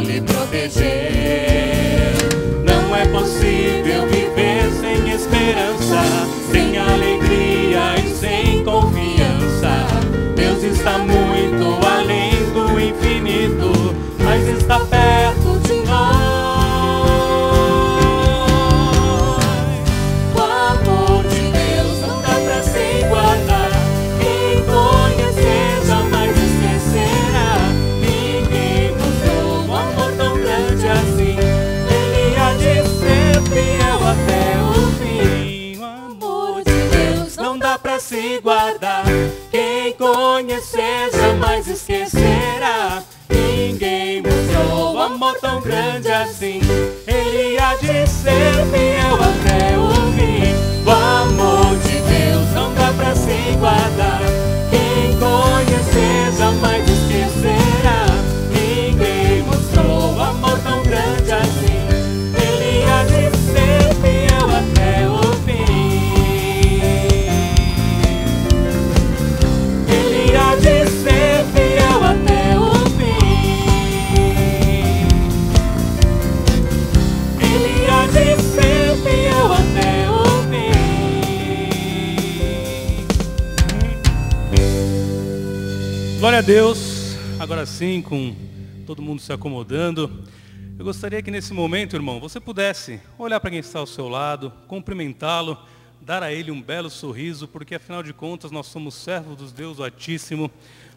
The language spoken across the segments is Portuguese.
lhe proteger. Não é possível viver sem esperança, sem alegria e sem confiança. Deus está muito além do infinito, mas está perto de nós. O amor de Deus não dá pra se guardar. Quem conhecer jamais esquecerá. Ninguém mostrou um amor tão grande assim. Ele há de ser fiel até o fim. O amor de Deus não dá pra se guardar. Quem conhecer jamais esquecerá. Ninguém mostrou um amor tão grande assim. Ele há de ser fiel até o fim. O amor de Deus não dá pra se guardar. Quem conhecer jamais esquecerá. Ninguém mostrou um amor tão grande assim. Ele há de ser fiel até o fim. Ele há de ser fiel até o fim. Ele há de ser fiel até o fim. Glória a Deus. Agora sim, com todo mundo se acomodando, eu gostaria que nesse momento, irmão, você pudesse olhar para quem está ao seu lado, cumprimentá-lo, dar a ele um belo sorriso, porque afinal de contas nós somos servos do Deus Altíssimo.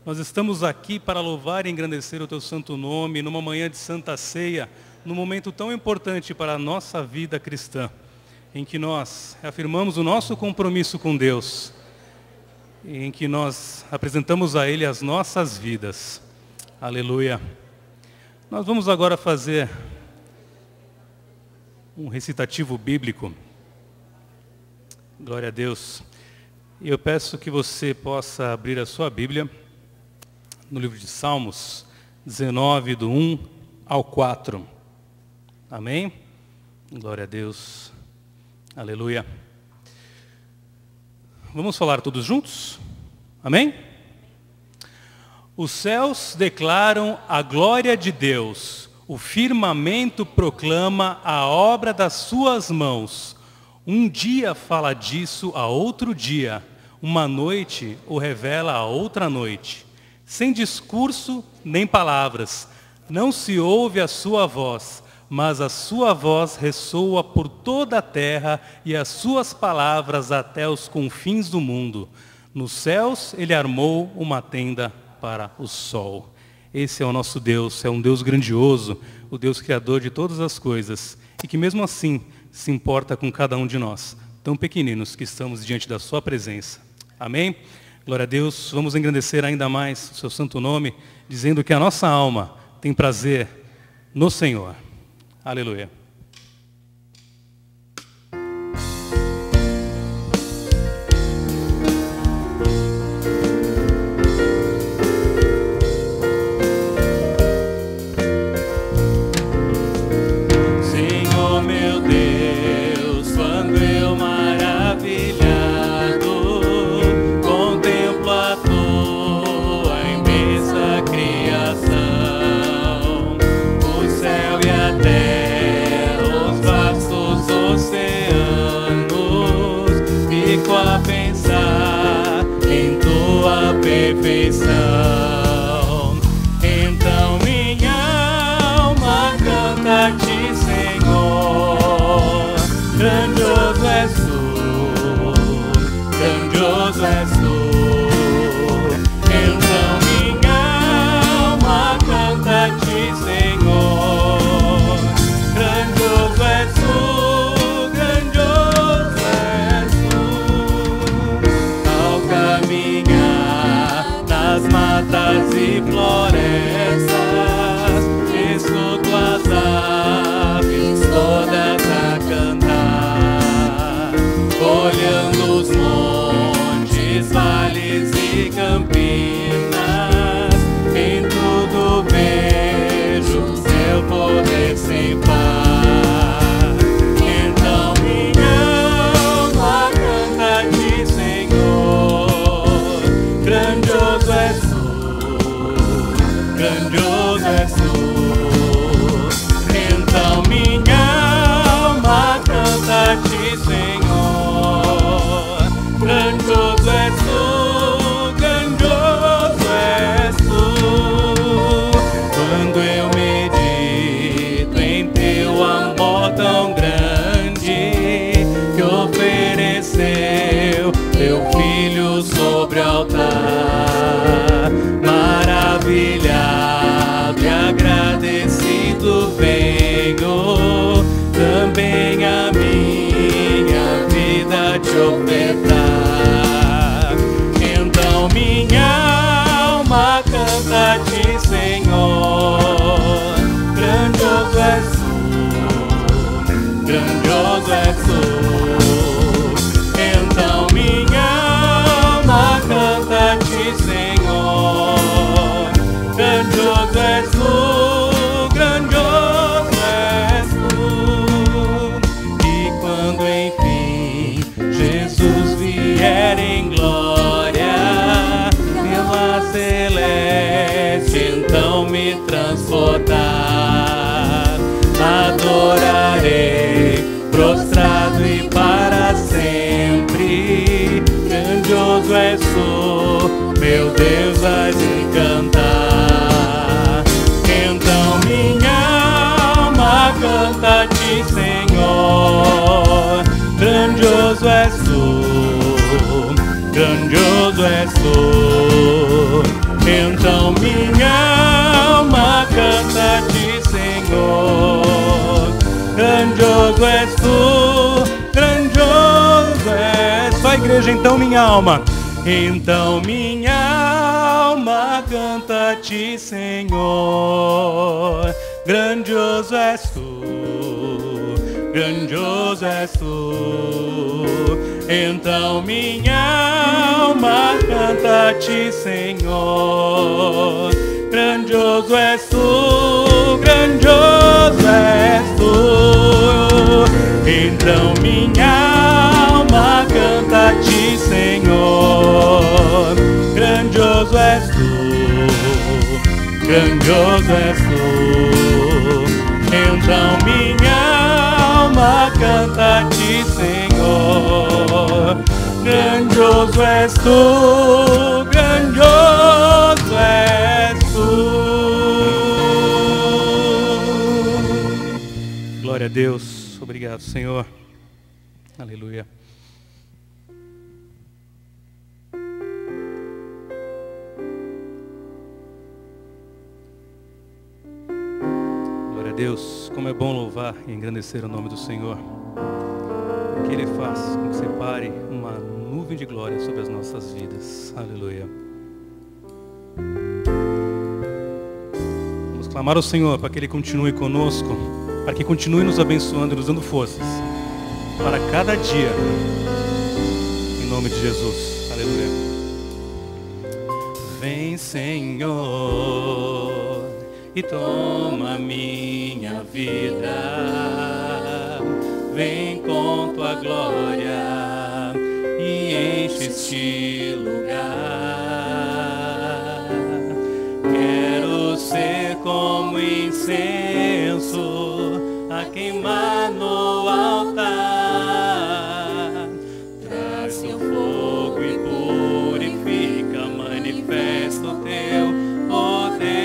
Nós estamos aqui para louvar e engrandecer o teu santo nome, numa manhã de Santa Ceia, num momento tão importante para a nossa vida cristã, em que nós afirmamos o nosso compromisso com Deus, em que nós apresentamos a Ele as nossas vidas. Aleluia. Nós vamos agora fazer um recitativo bíblico. Glória a Deus. E eu peço que você possa abrir a sua Bíblia no livro de Salmos 19, do 1 ao 4. Amém? Glória a Deus. Aleluia. Vamos falar todos juntos? Amém? Os céus declaram a glória de Deus. O firmamento proclama a obra das suas mãos. Um dia fala disso a outro dia. Uma noite o revela a outra noite. Sem discurso nem palavras. Não se ouve a sua voz, mas a sua voz ressoa por toda a terra e as suas palavras até os confins do mundo. Nos céus ele armou uma tenda para o sol. Esse é o nosso Deus, é um Deus grandioso, o Deus criador de todas as coisas, e que mesmo assim se importa com cada um de nós, tão pequeninos que estamos diante da sua presença. Amém? Glória a Deus. Vamos engrandecer ainda mais o seu santo nome, dizendo que a nossa alma tem prazer no Senhor. Aleluia. Senhor meu Deus, quando eu maravilhado contemplo a tua imensa criação, o céu e a terra grandioso és tu. Então minha alma canta-te, Senhor. Grandioso és tu, grandioso és tu. E quando enfim Jesus vier em glória pela celeste, então me transportar, adorarei prostrado e para sempre. Grandioso és tu, meu Deus, vais me cantar. Então minha alma canta-te, Senhor. Grandioso és tu, grandioso és tu. Então minha alma canta-te, Senhor. Grandioso és tu, grandioso és. Só a igreja, então minha alma. Então minha alma canta-te, Senhor. Grandioso és tu, grandioso és tu. Então minha alma canta-te, Senhor. Grandioso és tu, grandioso és tu. Então minha alma canta-te, Senhor. Grandioso és tu, grandioso és tu. Então minha alma canta-te, Senhor. Grandioso és tu, grandioso és tu. Glória a Deus. Obrigado, Senhor. Aleluia. Glória a Deus. Como é bom louvar e engrandecer o nome do Senhor. Que Ele faz com que separe uma nuvem de glória sobre as nossas vidas. Aleluia. Vamos clamar ao Senhor para que Ele continue conosco, para que continue nos abençoando e nos dando forças para cada dia. Em nome de Jesus. Aleluia. Vem, Senhor, e toma minha vida. Vem com tua glória e enche este lugar. Quero ser como incenso a queimar no altar. Traz teu fogo e purifica, manifesta o teu poder.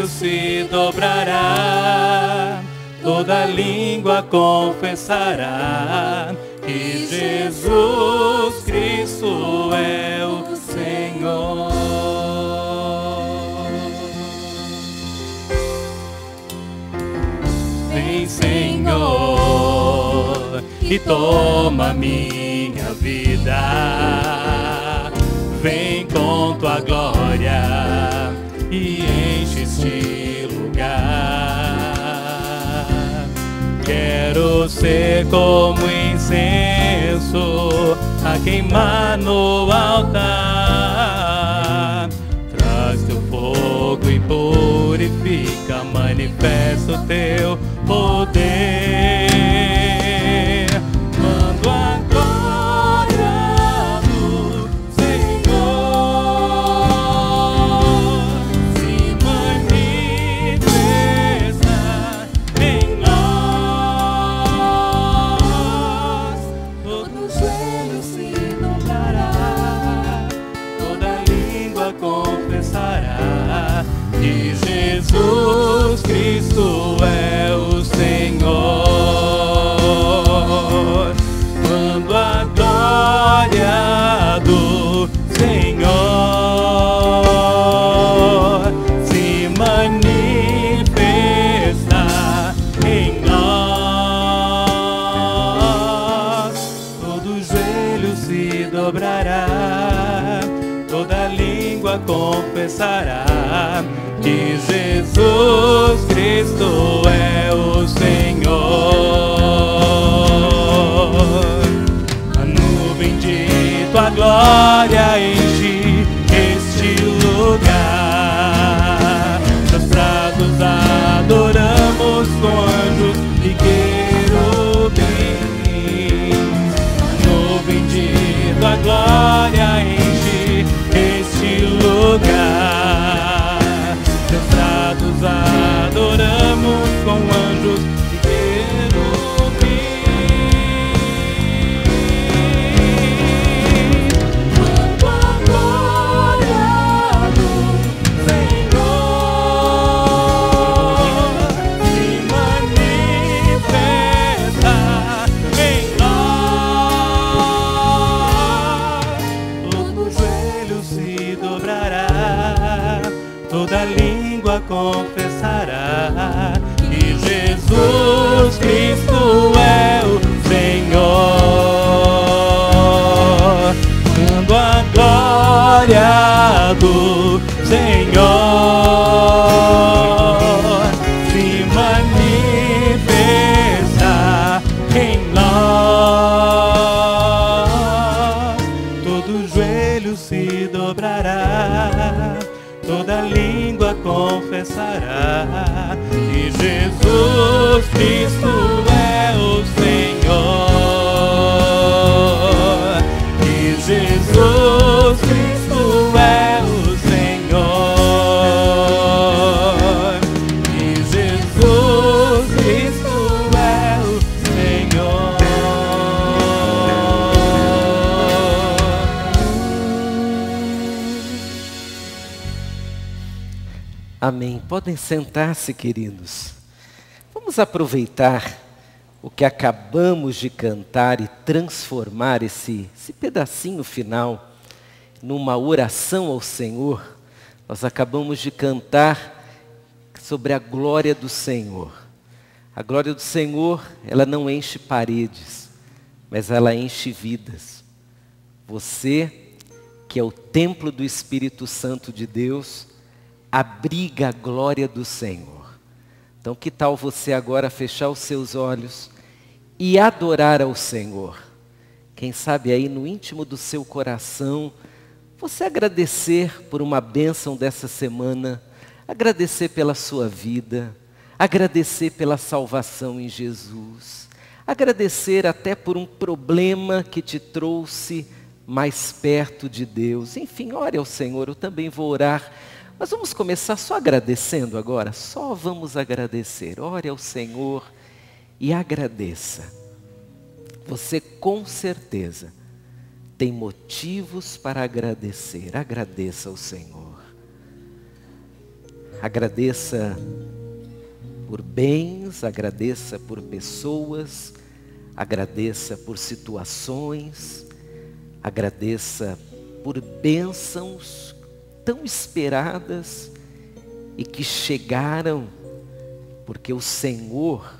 Se dobrará, toda língua confessará que Jesus Cristo é o Senhor. Vem, Senhor, e toma minha vida. Vem com tua glória e enche este lugar. Quero ser como incenso a queimar no altar. Traz teu fogo e purifica, manifesta o teu poder. Mando a glória do Senhor se manifesta em nós. Todo joelho se dobrará, toda língua confessará que Jesus Cristo é o Senhor. A nuvem de tua glória enche este lugar. Nos braços adoramos com anjos e querubins. A nuvem de tua glória enche este lugar. Teus braços adoramos com anjos e querubins. Quando a glória do Senhor se manifesta em nós, todo joelho se dobrará, toda língua confessará que Jesus Cristo é o Senhor. Quando a glória do Senhor se manifesta em nós, todo joelho se dobrará, toda língua confessará que Jesus Cristo é o Senhor. Que Jesus Cristo é o Senhor. Que Jesus Cristo é o Senhor. Amém. Podem sentar-se, queridos. Vamos aproveitar o que acabamos de cantar e transformar esse pedacinho final numa oração ao Senhor. Nós acabamos de cantar sobre a glória do Senhor. A glória do Senhor, ela não enche paredes, mas ela enche vidas. Você, que é o templo do Espírito Santo de Deus, abriga a glória do Senhor. Então, que tal você agora fechar os seus olhos e adorar ao Senhor? Quem sabe aí no íntimo do seu coração, você agradecer por uma bênção dessa semana, agradecer pela sua vida, agradecer pela salvação em Jesus, agradecer até por um problema que te trouxe mais perto de Deus. Enfim, ore ao Senhor, eu também vou orar. Mas vamos começar só agradecendo agora, só vamos agradecer. Ore ao Senhor e agradeça. Você com certeza tem motivos para agradecer. Agradeça ao Senhor. Agradeça por bens, agradeça por pessoas, agradeça por situações, agradeça por bênçãos tão esperadas e que chegaram porque o Senhor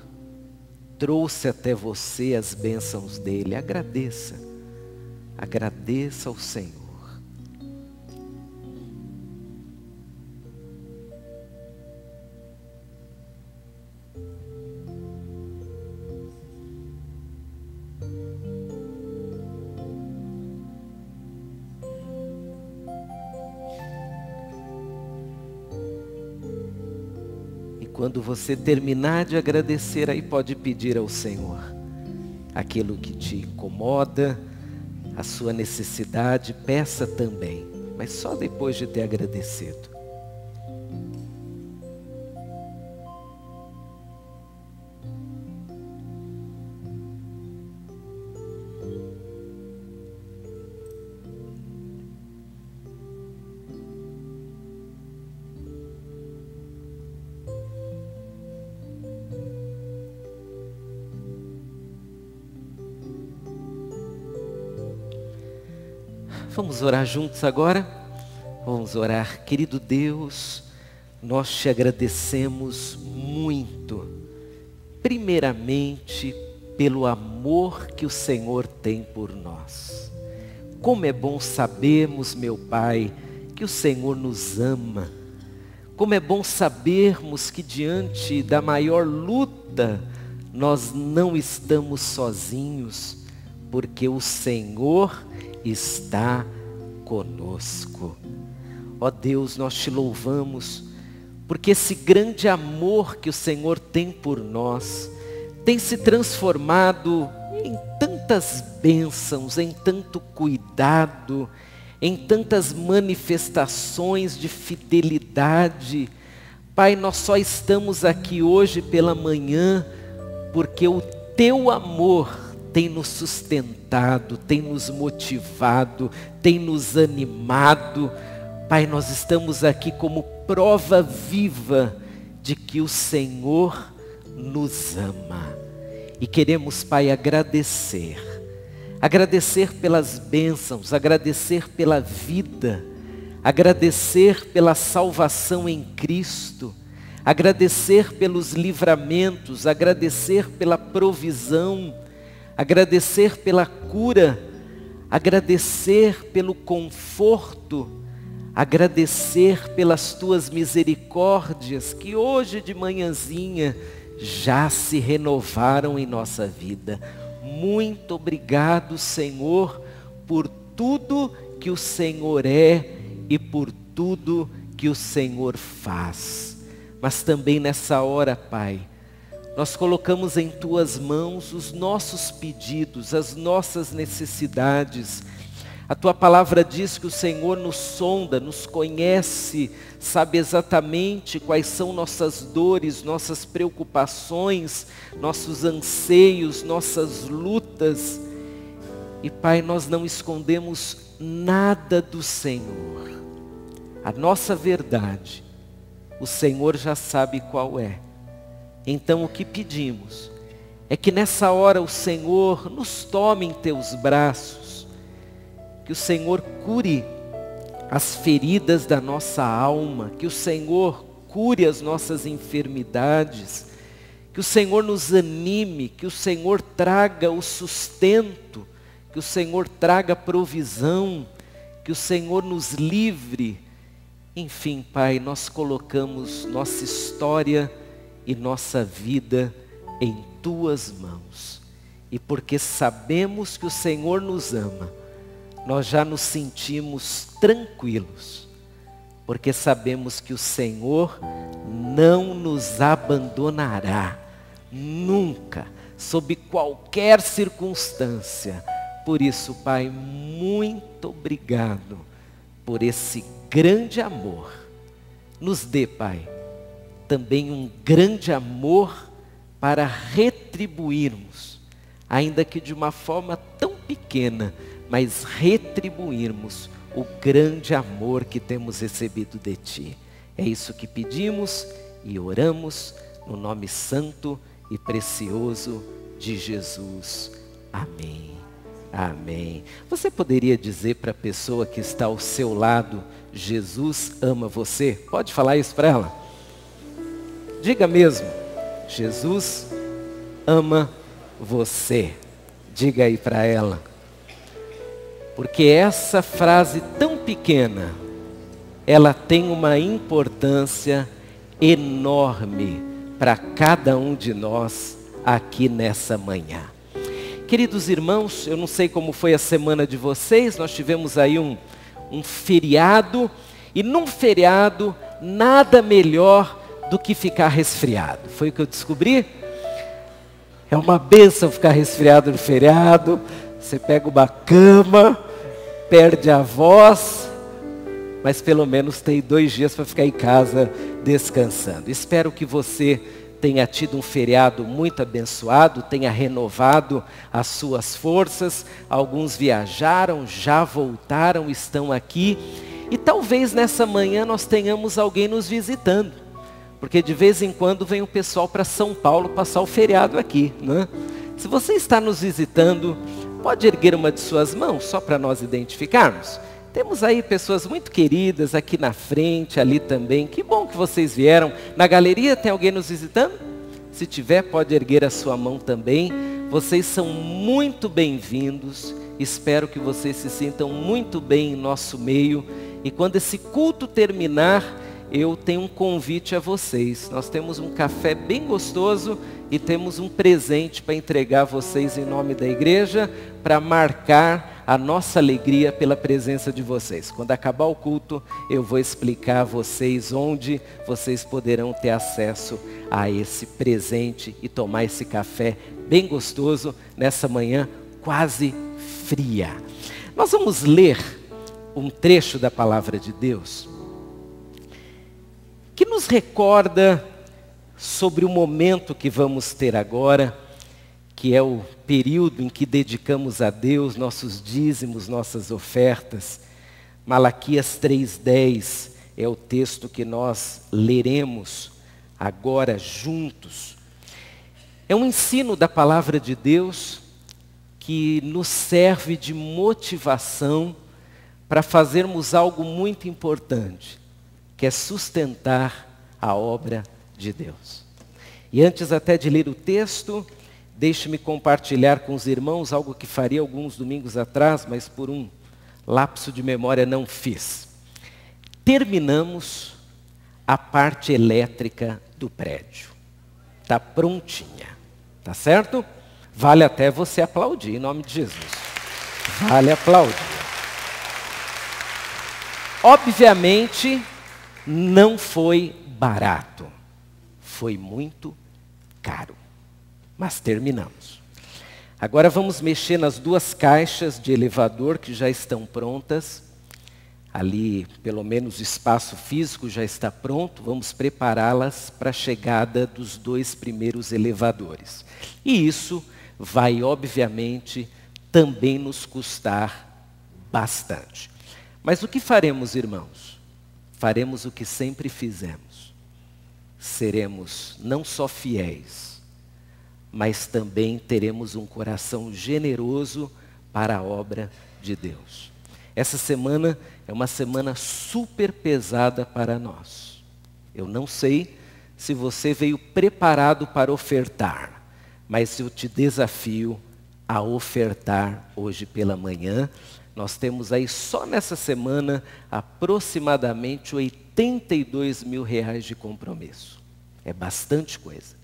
trouxe até você as bênçãos dele. Agradeça, agradeça ao Senhor. Quando você terminar de agradecer, aí pode pedir ao Senhor aquilo que te incomoda, a sua necessidade, peça também, mas só depois de ter agradecido. Vamos orar juntos agora? Vamos orar. Querido Deus, nós te agradecemos muito. Primeiramente, pelo amor que o Senhor tem por nós. Como é bom sabermos, meu Pai, que porque o Senhor nos ama. Como é bom sabermos que diante da maior luta, nós não estamos sozinhos, porque o Senhor está conosco. Ó Deus, nós te louvamos, porque esse grande amor que o Senhor tem por nós, tem se transformado em tantas bênçãos, em tanto cuidado, em tantas manifestações de fidelidade. Pai, nós só estamos aqui hoje pela manhã, porque o teu amor tem nos sustentado, tem nos motivado, tem nos animado. Pai, nós estamos aqui como prova viva de que o Senhor nos ama. E queremos, Pai, agradecer pelas bênçãos, agradecer pela vida, agradecer pela salvação em Cristo, agradecer pelos livramentos, agradecer pela provisão, agradecer pela cura, agradecer pelo conforto, agradecer pelas tuas misericórdias que hoje de manhãzinha já se renovaram em nossa vida. Muito obrigado, Senhor, por tudo que o Senhor é e por tudo que o Senhor faz. Mas também nessa hora, Pai, nós colocamos em tuas mãos os nossos pedidos, as nossas necessidades. A tua palavra diz que o Senhor nos sonda, nos conhece, sabe exatamente quais são nossas dores, nossas preocupações, nossos anseios, nossas lutas. E Pai, nós não escondemos nada do Senhor. A nossa verdade, o Senhor já sabe qual é. Então o que pedimos é que nessa hora o Senhor nos tome em teus braços, que o Senhor cure as feridas da nossa alma, que o Senhor cure as nossas enfermidades, que o Senhor nos anime, que o Senhor traga o sustento, que o Senhor traga provisão, que o Senhor nos livre. Enfim, Pai, nós colocamos nossa história e nossa vida em tuas mãos. E porque sabemos que o Senhor nos ama, nós já nos sentimos tranquilos, porque sabemos que o Senhor não nos abandonará, nunca, sob qualquer circunstância. Por isso, Pai, muito obrigado por esse grande amor. Nos dê, Pai, também um grande amor para retribuirmos, ainda que de uma forma tão pequena, mas retribuirmos o grande amor que temos recebido de Ti. É isso que pedimos e oramos no nome santo e precioso de Jesus. Amém. Amém. Você poderia dizer para a pessoa que está ao seu lado, Jesus ama você? Pode falar isso para ela? Diga mesmo, Jesus ama você. Diga aí para ela. Porque essa frase tão pequena, ela tem uma importância enorme para cada um de nós aqui nessa manhã. Queridos irmãos, eu não sei como foi a semana de vocês, nós tivemos aí um feriado, e num feriado nada melhor do que ficar resfriado. Foi o que eu descobri? É uma bênção ficar resfriado no feriado. Você pega uma cama, perde a voz, mas pelo menos tem 2 dias para ficar em casa descansando. Espero que você tenha tido um feriado muito abençoado, tenha renovado as suas forças. Alguns viajaram, já voltaram, estão aqui. E talvez nessa manhã nós tenhamos alguém nos visitando, porque de vez em quando vem o pessoal para São Paulo passar o feriado aqui, né? Se você está nos visitando, pode erguer uma de suas mãos, só para nós identificarmos. Temos aí pessoas muito queridas aqui na frente, ali também. Que bom que vocês vieram. Na galeria tem alguém nos visitando? Se tiver, pode erguer a sua mão também. Vocês são muito bem-vindos. Espero que vocês se sintam muito bem em nosso meio. E quando esse culto terminar, eu tenho um convite a vocês. Nós temos um café bem gostoso e temos um presente para entregar a vocês em nome da igreja, para marcar a nossa alegria pela presença de vocês. Quando acabar o culto, eu vou explicar a vocês onde vocês poderão ter acesso a esse presente e tomar esse café bem gostoso nessa manhã quase fria. Nós vamos ler um trecho da palavra de Deus que nos recorda sobre o momento que vamos ter agora, que é o período em que dedicamos a Deus nossos dízimos, nossas ofertas. Malaquias 3:10 é o texto que nós leremos agora juntos. É um ensino da palavra de Deus que nos serve de motivação para fazermos algo muito importante, que é sustentar a obra de Deus. E antes até de ler o texto, deixe-me compartilhar com os irmãos algo que faria alguns domingos atrás, mas por um lapso de memória não fiz. Terminamos a parte elétrica do prédio. Está prontinha, tá certo? Vale até você aplaudir em nome de Jesus. Vale aplaudir. Obviamente, não foi barato. Foi muito caro. Mas terminamos. Agora vamos mexer nas duas caixas de elevador que já estão prontas. Ali, pelo menos o espaço físico já está pronto. Vamos prepará-las para a chegada dos 2 primeiros elevadores. E isso vai, obviamente, também nos custar bastante. Mas o que faremos, irmãos? Faremos o que sempre fizemos. Seremos não só fiéis, mas também teremos um coração generoso para a obra de Deus. Essa semana é uma semana super pesada para nós. Eu não sei se você veio preparado para ofertar, mas eu te desafio a ofertar hoje pela manhã. Nós temos aí só nessa semana aproximadamente R$82 mil de compromisso. É bastante coisa.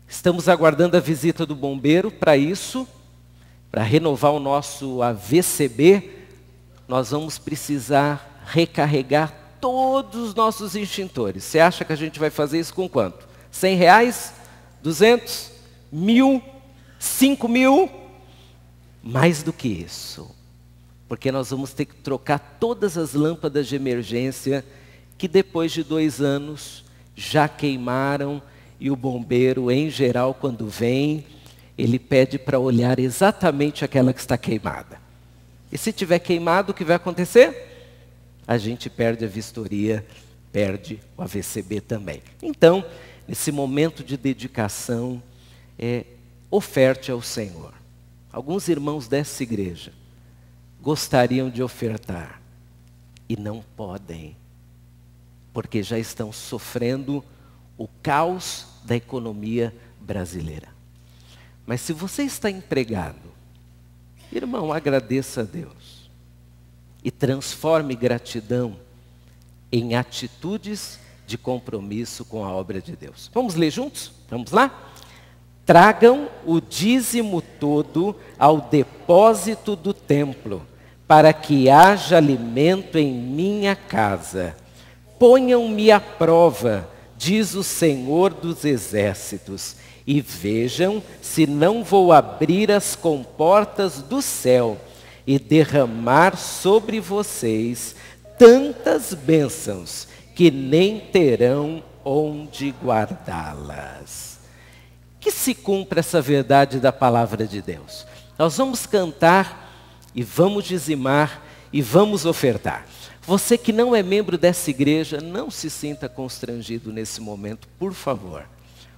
Estamos aguardando a visita do bombeiro para isso, para renovar o nosso AVCB. Nós vamos precisar recarregar todos os nossos extintores. Você acha que a gente vai fazer isso com quanto? R$100? 200? 1.000? 5.000? Mais do que isso. Porque nós vamos ter que trocar todas as lâmpadas de emergência que depois de 2 anos já queimaram, e o bombeiro, em geral, quando vem, ele pede para olhar exatamente aquela que está queimada. E se tiver queimado, o que vai acontecer? A gente perde a vistoria, perde o AVCB também. Então, nesse momento de dedicação, oferte ao Senhor. Alguns irmãos dessa igreja gostariam de ofertar e não podem, porque já estão sofrendo o caos da economia brasileira. Mas se você está empregado, irmão, agradeça a Deus e transforme gratidão em atitudes de compromisso com a obra de Deus. Vamos ler juntos? Vamos lá? Tragam o dízimo todo ao depósito do templo, para que haja alimento em minha casa. Ponham-me à prova, diz o Senhor dos Exércitos, e vejam se não vou abrir as comportas do céu e derramar sobre vocês tantas bênçãos que nem terão onde guardá-las. Que se cumpra essa verdade da palavra de Deus. Nós vamos cantar e vamos dizimar e vamos ofertar. Você que não é membro dessa igreja, não se sinta constrangido nesse momento, por favor.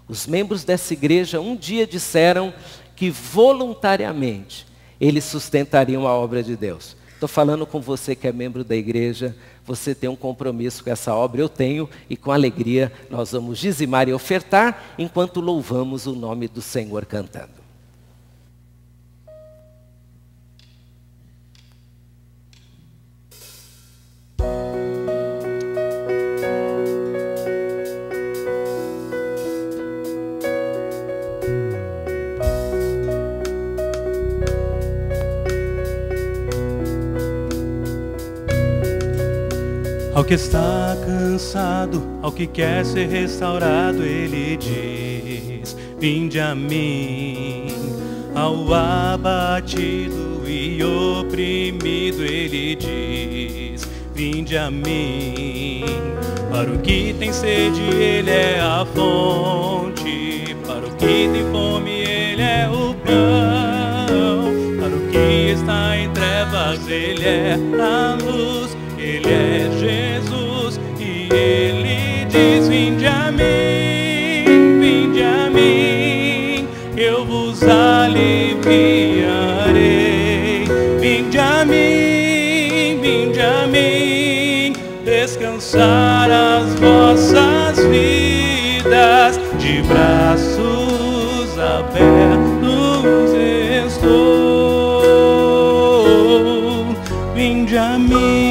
Os membros dessa igreja um dia disseram que voluntariamente eles sustentariam a obra de Deus. Estou falando com você que é membro da igreja, você tem um compromisso com essa obra, eu tenho, e com alegria nós vamos dizimar e ofertar, enquanto louvamos o nome do Senhor cantando. Ao que está cansado, ao que quer ser restaurado, Ele diz: vinde a mim. Ao abatido e oprimido, Ele diz: vinde a mim. Para o que tem sede, Ele é a fonte. Para o que tem fome, Ele é o pão. Para o que está em trevas, Ele é a luz. Ele é Jesus e Ele diz: vinde a mim, eu vos aliviarei. Vinde a mim, descansar as vossas vidas, de braços abertos estou. Vinde a mim.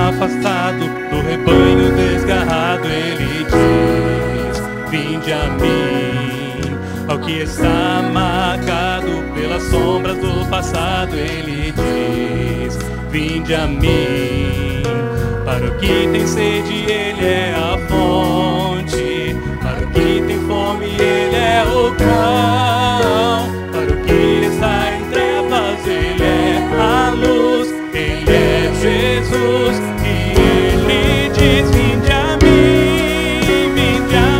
Afastado do rebanho desgarrado, Ele diz: vinde a mim. Ao que está marcado pelas sombras do passado, Ele diz: vinde a mim. Para o que tem sede, Ele é a fonte. Para o que tem fome, Ele é o pão. Para o que está em trevas, Ele é a luz. Ele é Jesus. Ele diz: vinde a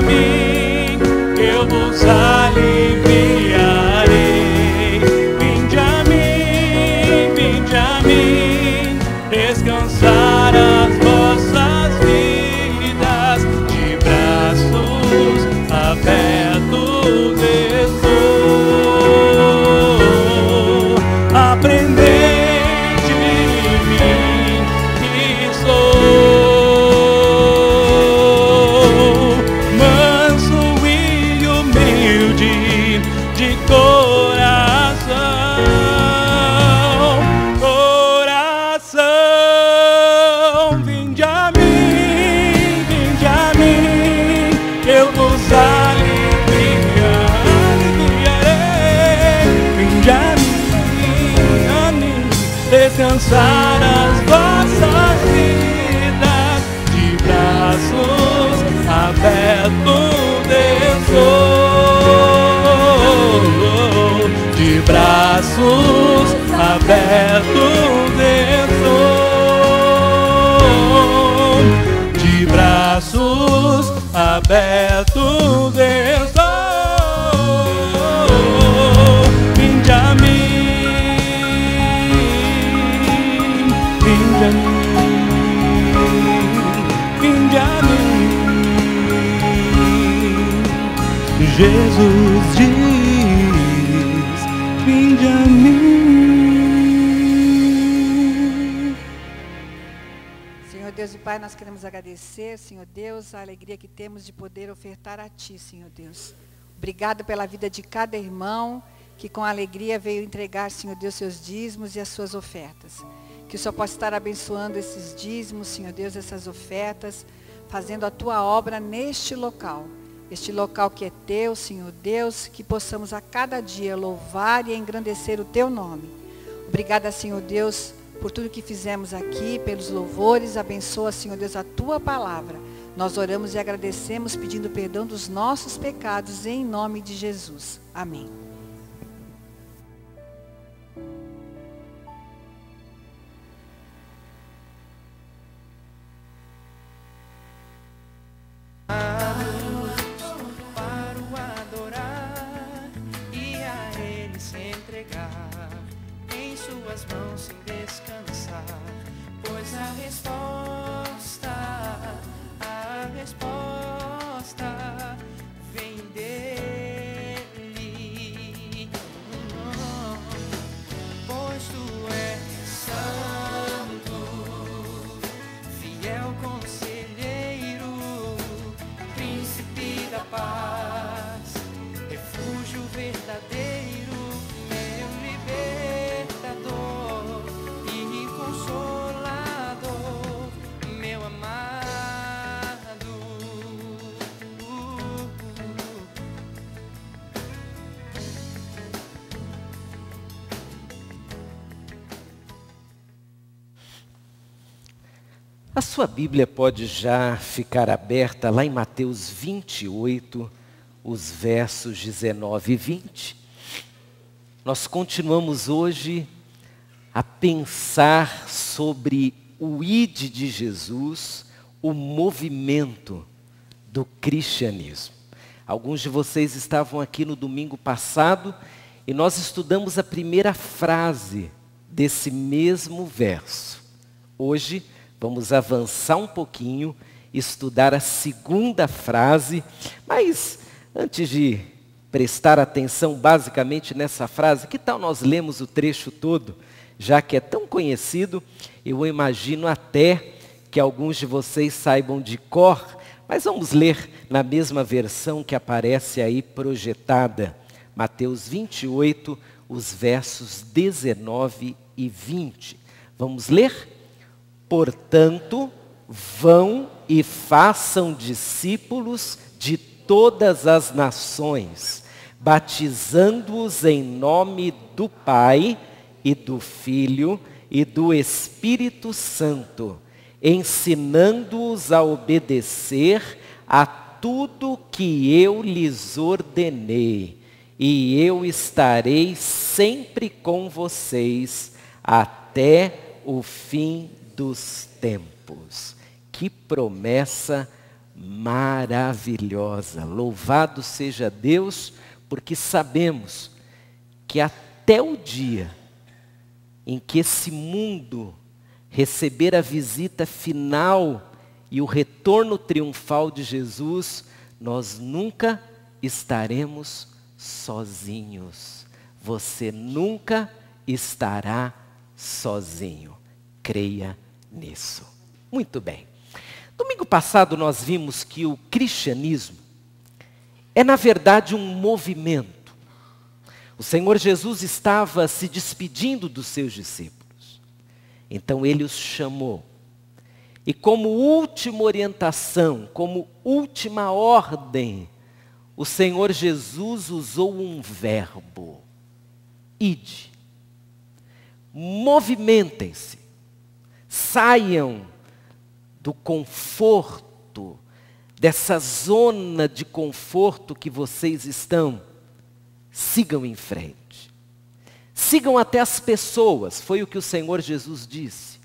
mim, eu vos aliviarei. Vinde a mim, descansar as vossas vidas, de braços abertos estou. Aprender de mim, que sou manso e humilde de coração. Vinde a mim, eu vos aliviarei. Vinde a mim, descansar as vossas vidas, de braços abertos estou. De braços abertos estou. De braços abertos estou. Vinde a mim, vinde a mim, vinde a mim. Jesus diz: vinde a mim. Senhor Deus e Pai, nós queremos agradecer, Senhor Deus, a alegria que temos de poder ofertar a Ti, Senhor Deus. Obrigado pela vida de cada irmão que com alegria veio entregar, Senhor Deus, seus dízimos e as suas ofertas. Que o Senhor possa estar abençoando esses dízimos, Senhor Deus, essas ofertas, fazendo a Tua obra neste local. Este local que é Teu, Senhor Deus, que possamos a cada dia louvar e engrandecer o Teu nome. Obrigada, Senhor Deus, por tudo que fizemos aqui, pelos louvores. Abençoa, Senhor Deus, a Tua palavra. Nós oramos e agradecemos, pedindo perdão dos nossos pecados, em nome de Jesus. Amém. Suas mãos sem descansar, pois a resposta vem dele. Pois tu és santo, fiel conselheiro, príncipe da paz, refúgio verdadeiro, meu libertador e consolador. A sua Bíblia pode já ficar aberta lá em Mateus 28, os versos 19 e 20. Nós continuamos hoje a pensar sobre o ide de Jesus, o movimento do cristianismo. Alguns de vocês estavam aqui no domingo passado e nós estudamos a primeira frase desse mesmo verso. Hoje vamos avançar um pouquinho, estudar a segunda frase, mas antes de prestar atenção basicamente nessa frase, que tal nós lemos o trecho todo, já que é tão conhecido? Eu imagino até que alguns de vocês saibam de cor, mas vamos ler na mesma versão que aparece aí projetada. Mateus 28, os versos 19 e 20. Vamos ler? Portanto, vão e façam discípulos de todas as nações, batizando-os em nome do Pai e do Filho e do Espírito Santo, ensinando-os a obedecer a tudo que eu lhes ordenei, e eu estarei sempre com vocês até o fim dos tempos. Que promessa maravilhosa! Louvado seja Deus, porque sabemos que até o dia em que esse mundo receber a visita final e o retorno triunfal de Jesus, nós nunca estaremos sozinhos. Você nunca estará sozinho. Creia nisso. Muito bem. Domingo passado nós vimos que o cristianismo é, na verdade, um movimento. O Senhor Jesus estava se despedindo dos seus discípulos. Então ele os chamou. E como última orientação, como última ordem, o Senhor Jesus usou um verbo: ide. Movimentem-se. Saiam do conforto, dessa zona de conforto que vocês estão. Sigam em frente. Sigam até as pessoas, foi o que o Senhor Jesus disse.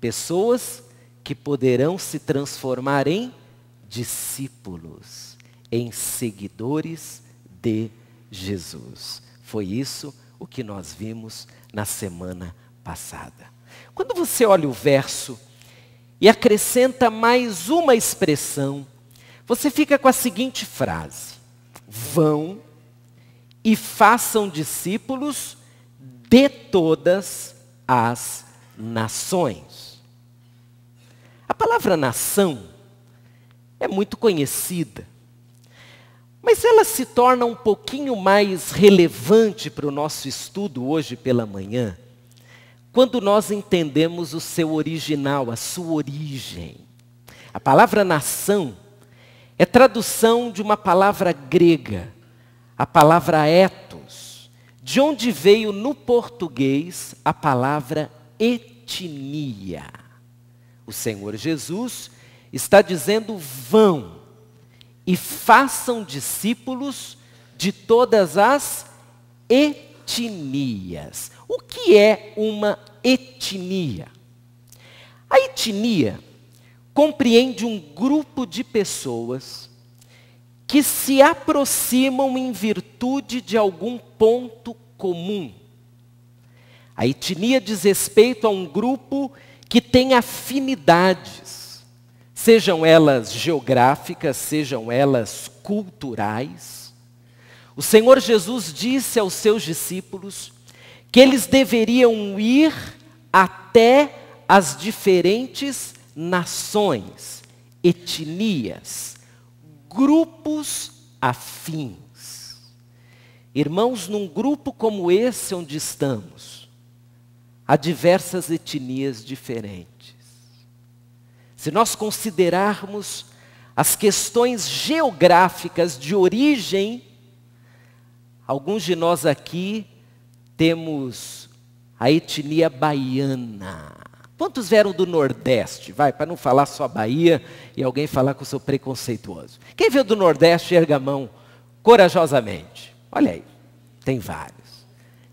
Pessoas que poderão se transformar em discípulos, em seguidores de Jesus. Foi isso o que nós vimos na semana passada. Quando você olha o verso e acrescenta mais uma expressão, você fica com a seguinte frase: vão e façam discípulos de todas as nações. A palavra nação é muito conhecida, mas ela se torna um pouquinho mais relevante para o nosso estudo hoje pela manhã, quando nós entendemos o seu original, a sua origem. A palavra nação é tradução de uma palavra grega, a palavra ethos, de onde veio no português a palavra etnia. O Senhor Jesus está dizendo: vão e façam discípulos de todas as etnias. O que é uma etnia? A etnia compreende um grupo de pessoas que se aproximam em virtude de algum ponto comum. A etnia diz respeito a um grupo que tem afinidades, sejam elas geográficas, sejam elas culturais. O Senhor Jesus disse aos seus discípulos que eles deveriam ir até as diferentes nações, etnias, grupos afins. Irmãos, num grupo como esse onde estamos, há diversas etnias diferentes. Se nós considerarmos as questões geográficas de origem, alguns de nós aqui temos a etnia baiana, Quantos vieram do Nordeste? Vai, para não falar só Bahia e alguém falar que eu sou preconceituoso. Quem veio do Nordeste, erga a mão corajosamente. Olha aí, tem vários.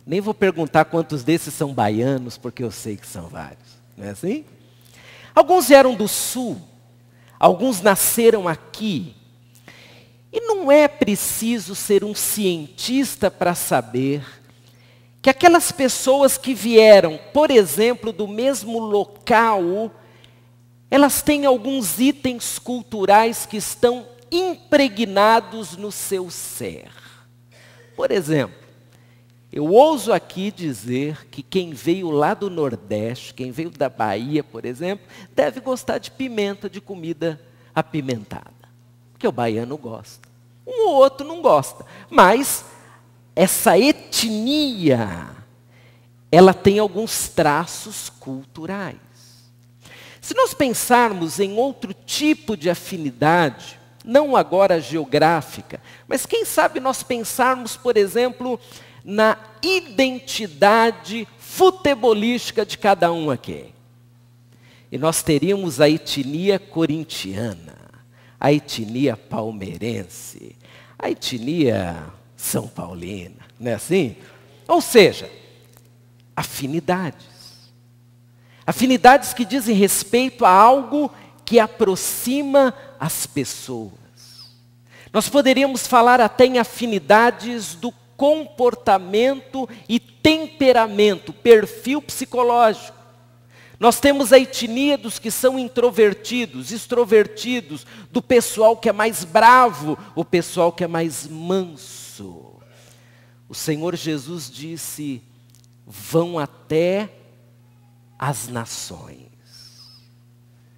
Nem vou perguntar quantos desses são baianos, porque eu sei que são vários. Não é assim? Alguns vieram do Sul, alguns nasceram aqui. E não é preciso ser um cientista para saber que aquelas pessoas que vieram, por exemplo, do mesmo local, elas têm alguns itens culturais que estão impregnados no seu ser. Por exemplo, eu ouso aqui dizer que quem veio lá do Nordeste, quem veio da Bahia, por exemplo, deve gostar de pimenta, de comida apimentada. Porque o baiano gosta. Um ou outro não gosta. Mas essa etnia, ela tem alguns traços culturais. Se nós pensarmos em outro tipo de afinidade, não agora geográfica, mas quem sabe nós pensarmos, por exemplo, na identidade futebolística de cada um aqui. E nós teríamos a etnia corintiana, a etnia palmeirense, a etnia São Paulina, não é assim? Ou seja, afinidades. Afinidades que dizem respeito a algo que aproxima as pessoas. Nós poderíamos falar até em afinidades do comportamento e temperamento, perfil psicológico. Nós temos a etnia dos que são introvertidos, extrovertidos, do pessoal que é mais bravo, o pessoal que é mais manso. O Senhor Jesus disse, vão até as nações.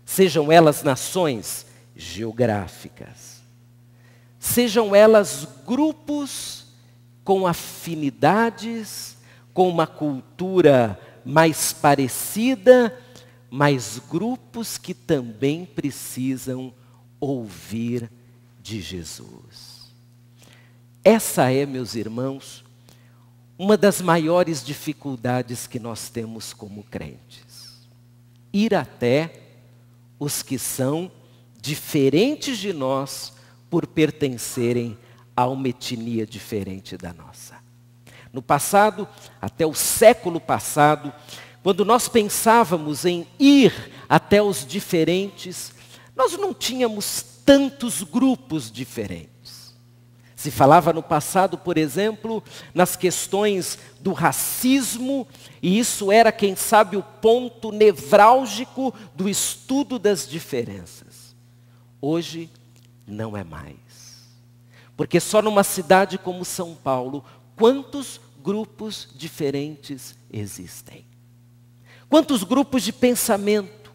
Sejam elas nações geográficas, sejam elas grupos com afinidades, com uma cultura mais parecida, mas grupos que também precisam ouvir de Jesus. Essa é, meus irmãos, uma das maiores dificuldades que nós temos como crentes. Ir até os que são diferentes de nós por pertencerem a uma etnia diferente da nossa. No passado, até o século passado, quando nós pensávamos em ir até os diferentes, nós não tínhamos tantos grupos diferentes. Se falava no passado, por exemplo, nas questões do racismo, e isso era, quem sabe, o ponto nevrálgico do estudo das diferenças. Hoje, não é mais. Porque só numa cidade como São Paulo, quantos grupos diferentes existem? Quantos grupos de pensamento?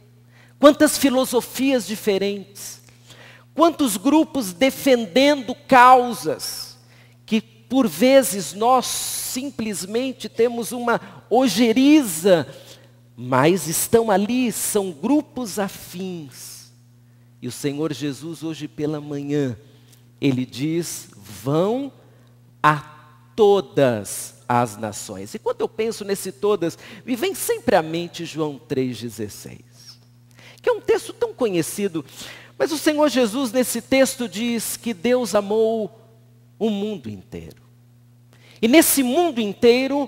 Quantas filosofias diferentes? Quantos grupos defendendo causas que por vezes nós simplesmente temos uma ojeriza, mas estão ali, são grupos afins. E o Senhor Jesus hoje pela manhã, Ele diz, vão a todas as nações. E quando eu penso nesse todas, me vem sempre à mente João 3,16. Que é um texto tão conhecido, mas o Senhor Jesus nesse texto diz que Deus amou o mundo inteiro. E nesse mundo inteiro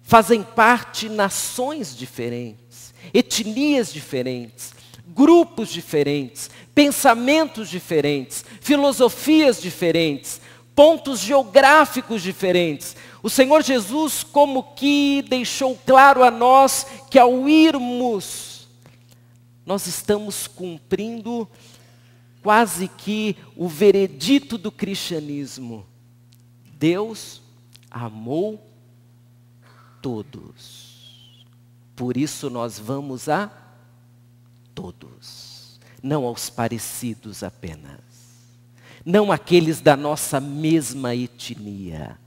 fazem parte nações diferentes, etnias diferentes, grupos diferentes, pensamentos diferentes, filosofias diferentes, pontos geográficos diferentes. O Senhor Jesus como que deixou claro a nós que ao irmos, nós estamos cumprindo quase que o veredito do cristianismo. Deus amou todos. Por isso nós vamos a todos. Não aos parecidos apenas. Não aqueles da nossa mesma etnia,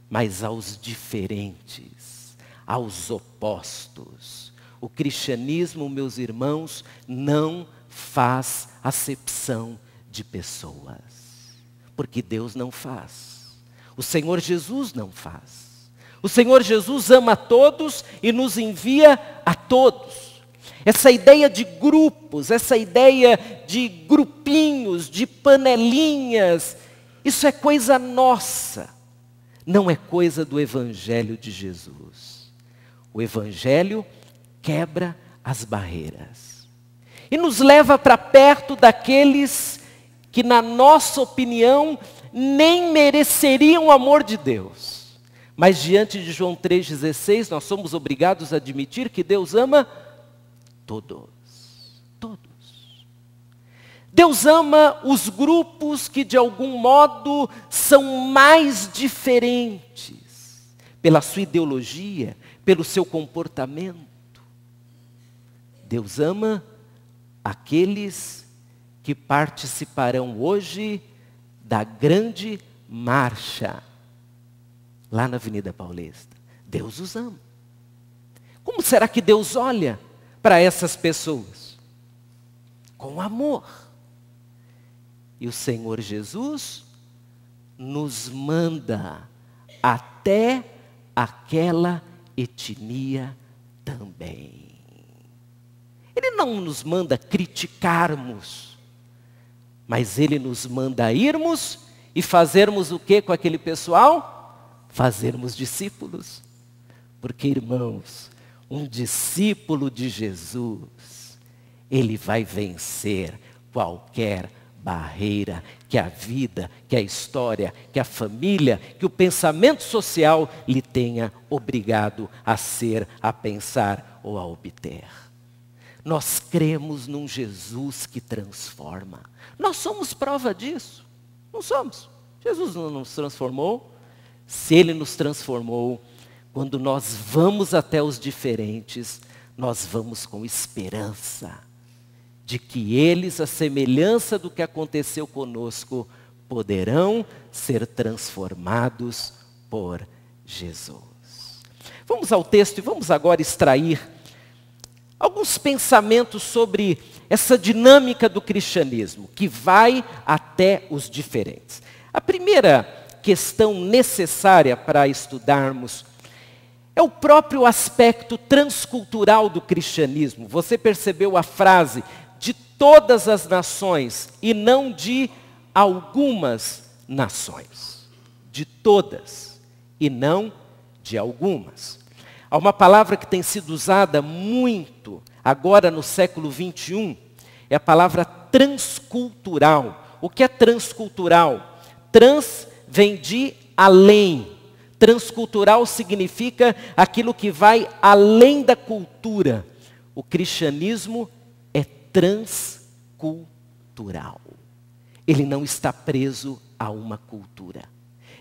mas aos diferentes, aos opostos. O cristianismo, meus irmãos, não faz acepção de pessoas. Porque Deus não faz. O Senhor Jesus não faz. O Senhor Jesus ama a todos e nos envia a todos. Essa ideia de grupos, essa ideia de grupinhos, de panelinhas, isso é coisa nossa, não é coisa do Evangelho de Jesus. O Evangelho quebra as barreiras e nos leva para perto daqueles que, na nossa opinião, nem mereceriam o amor de Deus. Mas diante de João 3,16, nós somos obrigados a admitir que Deus ama todos. Todos. Deus ama os grupos que de algum modo são mais diferentes, pela sua ideologia, pelo seu comportamento. Deus ama aqueles que participarão hoje da grande marcha lá na Avenida Paulista. Deus os ama. Como será que Deus olha para essas pessoas? Com amor. E o Senhor Jesus nos manda até aquela etnia também. Ele não nos manda criticarmos, mas Ele nos manda irmos e fazermos o que com aquele pessoal? Fazermos discípulos. Porque, irmãos, um discípulo de Jesus, ele vai vencer qualquer barreira que a vida, que a história, que a família, que o pensamento social lhe tenha obrigado a ser, a pensar ou a obter. Nós cremos num Jesus que transforma. Nós somos prova disso. Não somos. Jesus não nos transformou. Se Ele nos transformou, quando nós vamos até os diferentes, nós vamos com esperança de que eles, à semelhança do que aconteceu conosco, poderão ser transformados por Jesus. Vamos ao texto e vamos agora extrair alguns pensamentos sobre essa dinâmica do cristianismo, que vai até os diferentes. A primeira questão necessária para estudarmos é o próprio aspecto transcultural do cristianismo. Você percebeu a frase de todas as nações e não de algumas nações. De todas e não de algumas. Há uma palavra que tem sido usada muito agora no século 21, é a palavra transcultural. O que é transcultural? Trans vem de além. Transcultural significa aquilo que vai além da cultura. O cristianismo é transcultural. Ele não está preso a uma cultura.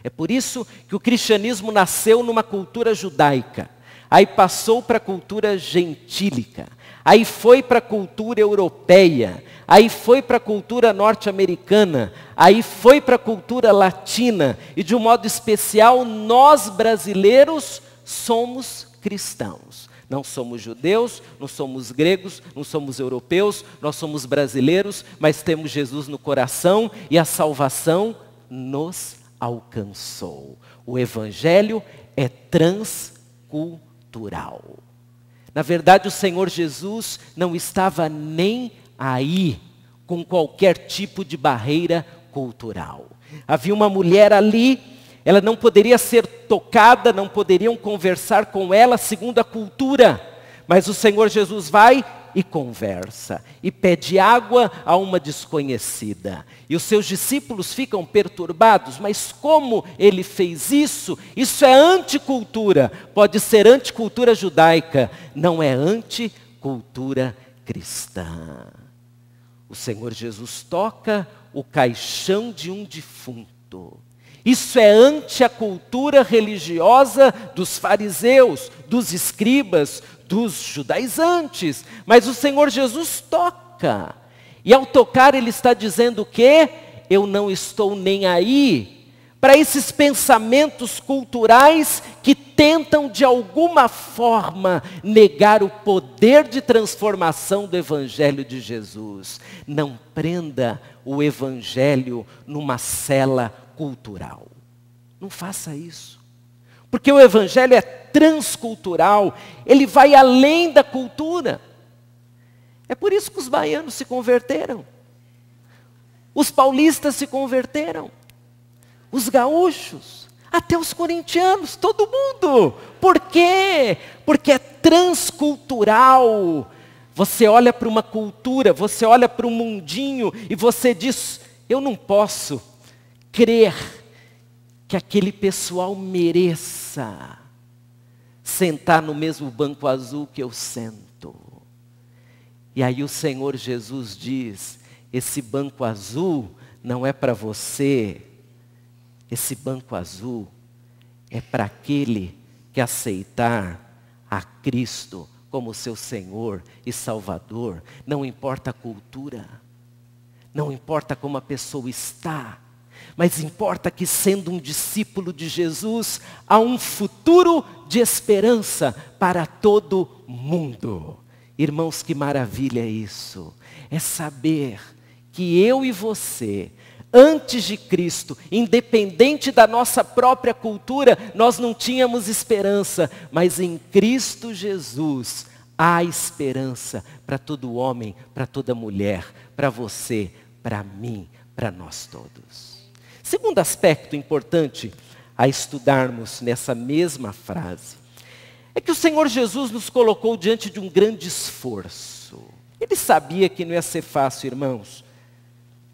É por isso que o cristianismo nasceu numa cultura judaica. Aí passou para a cultura gentílica, aí foi para a cultura europeia, aí foi para a cultura norte-americana, aí foi para a cultura latina, e de um modo especial, nós brasileiros somos cristãos. Não somos judeus, não somos gregos, não somos europeus, nós somos brasileiros, mas temos Jesus no coração e a salvação nos alcançou. O Evangelho é transcultural. Na verdade, o Senhor Jesus não estava nem aí com qualquer tipo de barreira cultural. Havia uma mulher ali, ela não poderia ser tocada, não poderiam conversar com ela segundo a cultura, mas o Senhor Jesus vai e conversa, e pede água a uma desconhecida. E os seus discípulos ficam perturbados, mas como ele fez isso? Isso é anticultura, pode ser anticultura judaica, não é anticultura cristã. O Senhor Jesus toca o caixão de um defunto. Isso é ante a cultura religiosa dos fariseus, dos escribas, dos judaizantes. Mas o Senhor Jesus toca. E ao tocar ele está dizendo o quê? Eu não estou nem aí para esses pensamentos culturais que tentam de alguma forma negar o poder de transformação do Evangelho de Jesus. Não prenda o Evangelho numa cela cultural. Não faça isso. Porque o Evangelho é transcultural, ele vai além da cultura. É por isso que os baianos se converteram. Os paulistas se converteram. Os gaúchos, até os corintianos, todo mundo. Por quê? Porque é transcultural. Você olha para uma cultura, você olha para um mundinho e você diz, eu não posso crer que aquele pessoal mereça sentar no mesmo banco azul que eu sento. E aí o Senhor Jesus diz, esse banco azul não é para você, esse banco azul é para aquele que aceitar a Cristo como seu Senhor e Salvador. Não importa a cultura, não importa como a pessoa está, mas importa que, sendo um discípulo de Jesus, há um futuro de esperança para todo mundo. Irmãos, que maravilha é isso! É saber que eu e você, antes de Cristo, independente da nossa própria cultura, nós não tínhamos esperança, mas em Cristo Jesus há esperança para todo homem, para toda mulher, para você, para mim, para nós todos. Segundo aspecto importante a estudarmos nessa mesma frase, é que o Senhor Jesus nos colocou diante de um grande esforço. Ele sabia que não ia ser fácil, irmãos,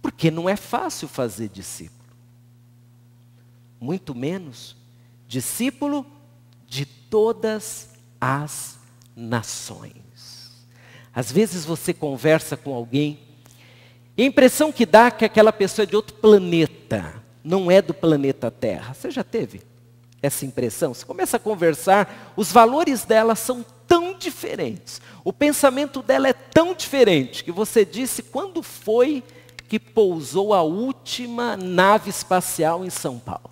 porque não é fácil fazer discípulo. Muito menos discípulo de todas as nações. Às vezes você conversa com alguém e a impressão que dá é que aquela pessoa é de outro planeta, não é do planeta Terra. Você já teve essa impressão? Você começa a conversar, os valores dela são tão diferentes, o pensamento dela é tão diferente, que você disse, quando foi que pousou a última nave espacial em São Paulo?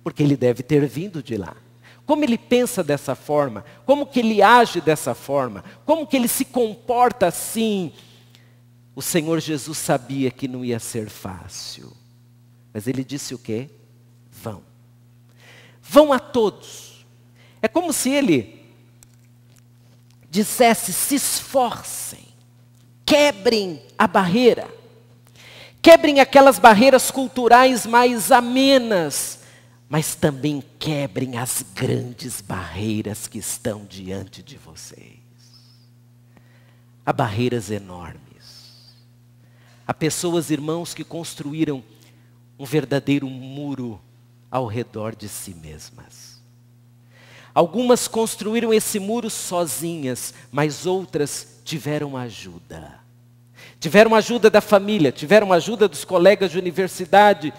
Porque ele deve ter vindo de lá. Como ele pensa dessa forma, como que ele age dessa forma, como que ele se comporta assim. O Senhor Jesus sabia que não ia ser fácil. Mas ele disse o quê? Vão. Vão a todos. É como se ele dissesse, se esforcem, quebrem a barreira. Quebrem aquelas barreiras culturais mais amenas, mas também quebrem as grandes barreiras que estão diante de vocês. Há barreiras enormes. Há pessoas, irmãos, que construíram um verdadeiro muro ao redor de si mesmas. Algumas construíram esse muro sozinhas, mas outras tiveram ajuda. Tiveram ajuda da família, tiveram ajuda dos colegas de universidade,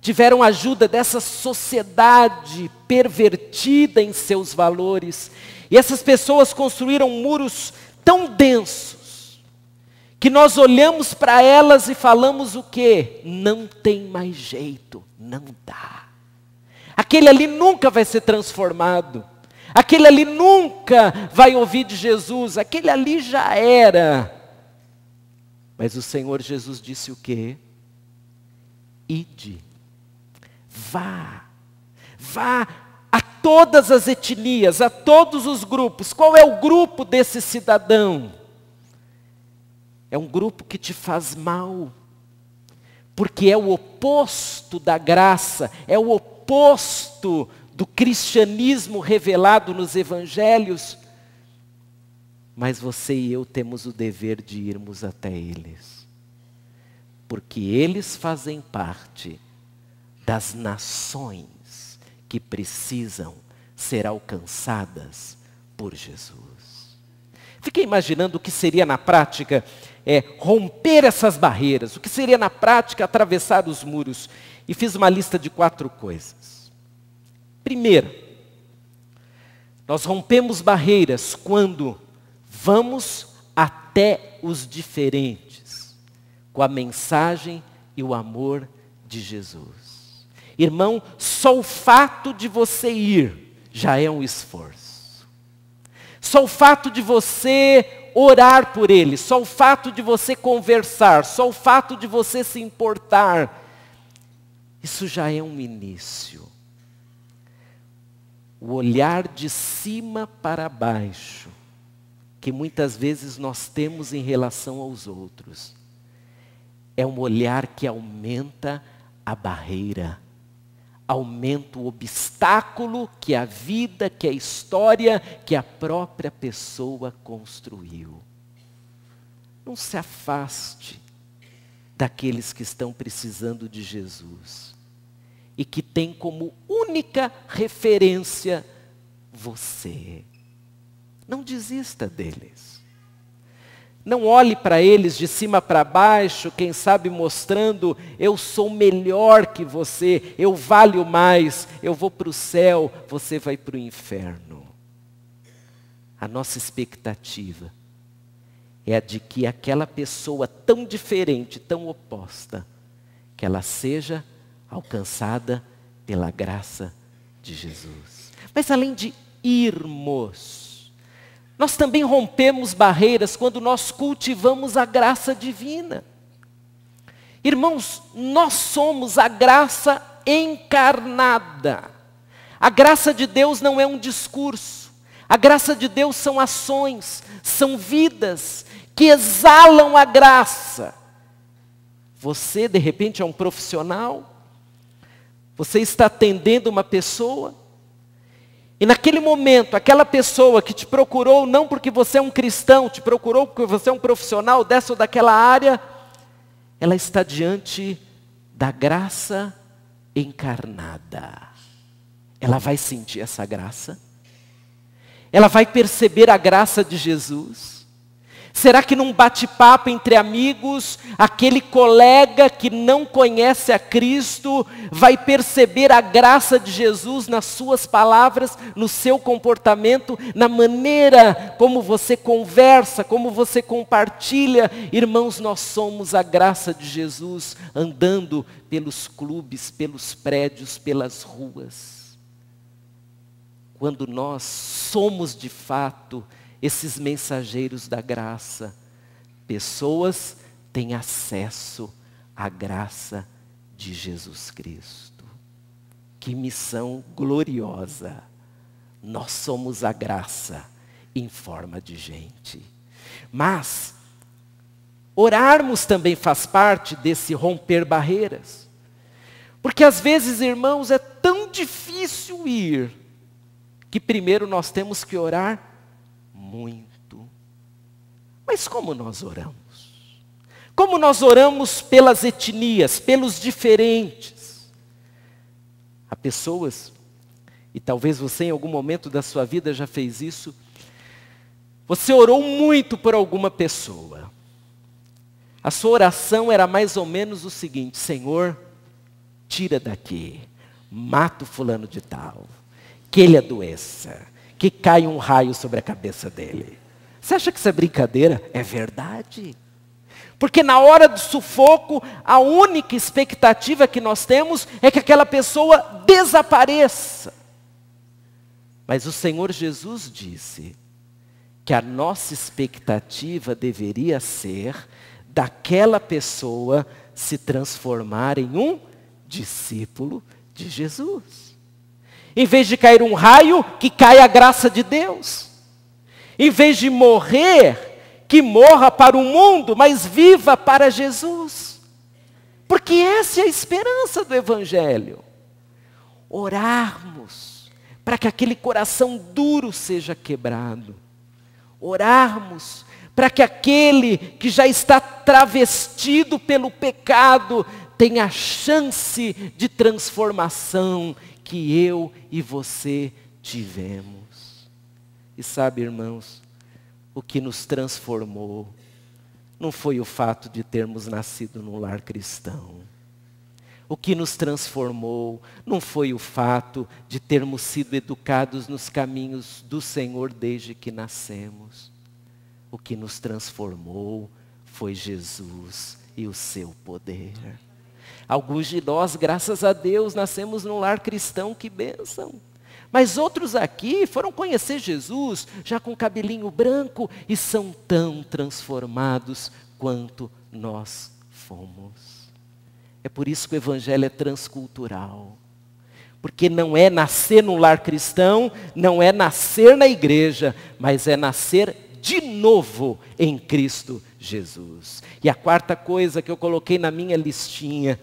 tiveram ajuda dessa sociedade pervertida em seus valores. E essas pessoas construíram muros tão densos, que nós olhamos para elas e falamos o quê? Não tem mais jeito, não dá. Aquele ali nunca vai ser transformado. Aquele ali nunca vai ouvir de Jesus. Aquele ali já era. Mas o Senhor Jesus disse o quê? Ide. Vá a todas as etnias, a todos os grupos. Qual é o grupo desse cidadão? É um grupo que te faz mal, porque é o oposto da graça, é o oposto do cristianismo revelado nos evangelhos. Mas você e eu temos o dever de irmos até eles, porque eles fazem parte das nações que precisam ser alcançadas por Jesus. Fiquei imaginando o que seria na prática romper essas barreiras, o que seria na prática atravessar os muros, e fiz uma lista de 4 coisas. Primeiro, nós rompemos barreiras quando vamos até os diferentes, com a mensagem e o amor de Jesus. Irmão, só o fato de você ir já é um esforço. Só o fato de você orar por ele, só o fato de você conversar, só o fato de você se importar, isso já é um início. O olhar de cima para baixo, que muitas vezes nós temos em relação aos outros. É um olhar que aumenta a barreira, aumenta o obstáculo que a vida, que a história, que a própria pessoa construiu. Não se afaste daqueles que estão precisando de Jesus e que tem como única referência você. Não desista deles. Não olhe para eles de cima para baixo, quem sabe mostrando, eu sou melhor que você, eu valho mais, eu vou para o céu, você vai para o inferno. A nossa expectativa é a de que aquela pessoa tão diferente, tão oposta, que ela seja alcançada pela graça de Jesus. Mas além de irmos, nós também rompemos barreiras quando nós cultivamos a graça divina. Irmãos, nós somos a graça encarnada. A graça de Deus não é um discurso. A graça de Deus são ações, são vidas que exalam a graça. Você, de repente, é um profissional. Você está atendendo uma pessoa. E naquele momento, aquela pessoa que te procurou, não porque você é um cristão, te procurou porque você é um profissional dessa ou daquela área, ela está diante da graça encarnada. Ela vai sentir essa graça? Ela vai perceber a graça de Jesus? Será que num bate-papo entre amigos, aquele colega que não conhece a Cristo vai perceber a graça de Jesus nas suas palavras, no seu comportamento, na maneira como você conversa, como você compartilha? Irmãos, nós somos a graça de Jesus andando pelos clubes, pelos prédios, pelas ruas. Quando nós somos de fato esses mensageiros da graça, pessoas têm acesso à graça de Jesus Cristo. Que missão gloriosa! Nós somos a graça em forma de gente. Mas orarmos também faz parte desse romper barreiras. Porque às vezes, irmãos, é tão difícil ir, que primeiro nós temos que orar muito. Mas como nós oramos? Como nós oramos pelas etnias, pelos diferentes? Há pessoas, e talvez você em algum momento da sua vida já fez isso, você orou muito por alguma pessoa. A sua oração era mais ou menos o seguinte: Senhor, tira daqui, mata o fulano de tal, que ele adoeça, que caia um raio sobre a cabeça dele. Você acha que isso é brincadeira? É verdade. Porque na hora do sufoco, a única expectativa que nós temos é que aquela pessoa desapareça. Mas o Senhor Jesus disse que a nossa expectativa deveria ser daquela pessoa se transformar em um discípulo de Jesus. Em vez de cair um raio, que caia a graça de Deus. Em vez de morrer, que morra para o mundo, mas viva para Jesus. Porque essa é a esperança do Evangelho. Orarmos para que aquele coração duro seja quebrado. Orarmos para que aquele que já está travestido pelo pecado tenha a chance de transformação que eu e você tivemos. E sabe, irmãos, o que nos transformou não foi o fato de termos nascido num lar cristão. O que nos transformou não foi o fato de termos sido educados nos caminhos do Senhor desde que nascemos. O que nos transformou foi Jesus e o seu poder. Alguns de nós, graças a Deus, nascemos num lar cristão, que bênção. Mas outros aqui foram conhecer Jesus já com cabelinho branco e são tão transformados quanto nós fomos. É por isso que o Evangelho é transcultural. Porque não é nascer num lar cristão, não é nascer na igreja, mas é nascer de novo em Cristo Jesus. E a quarta coisa que eu coloquei na minha listinha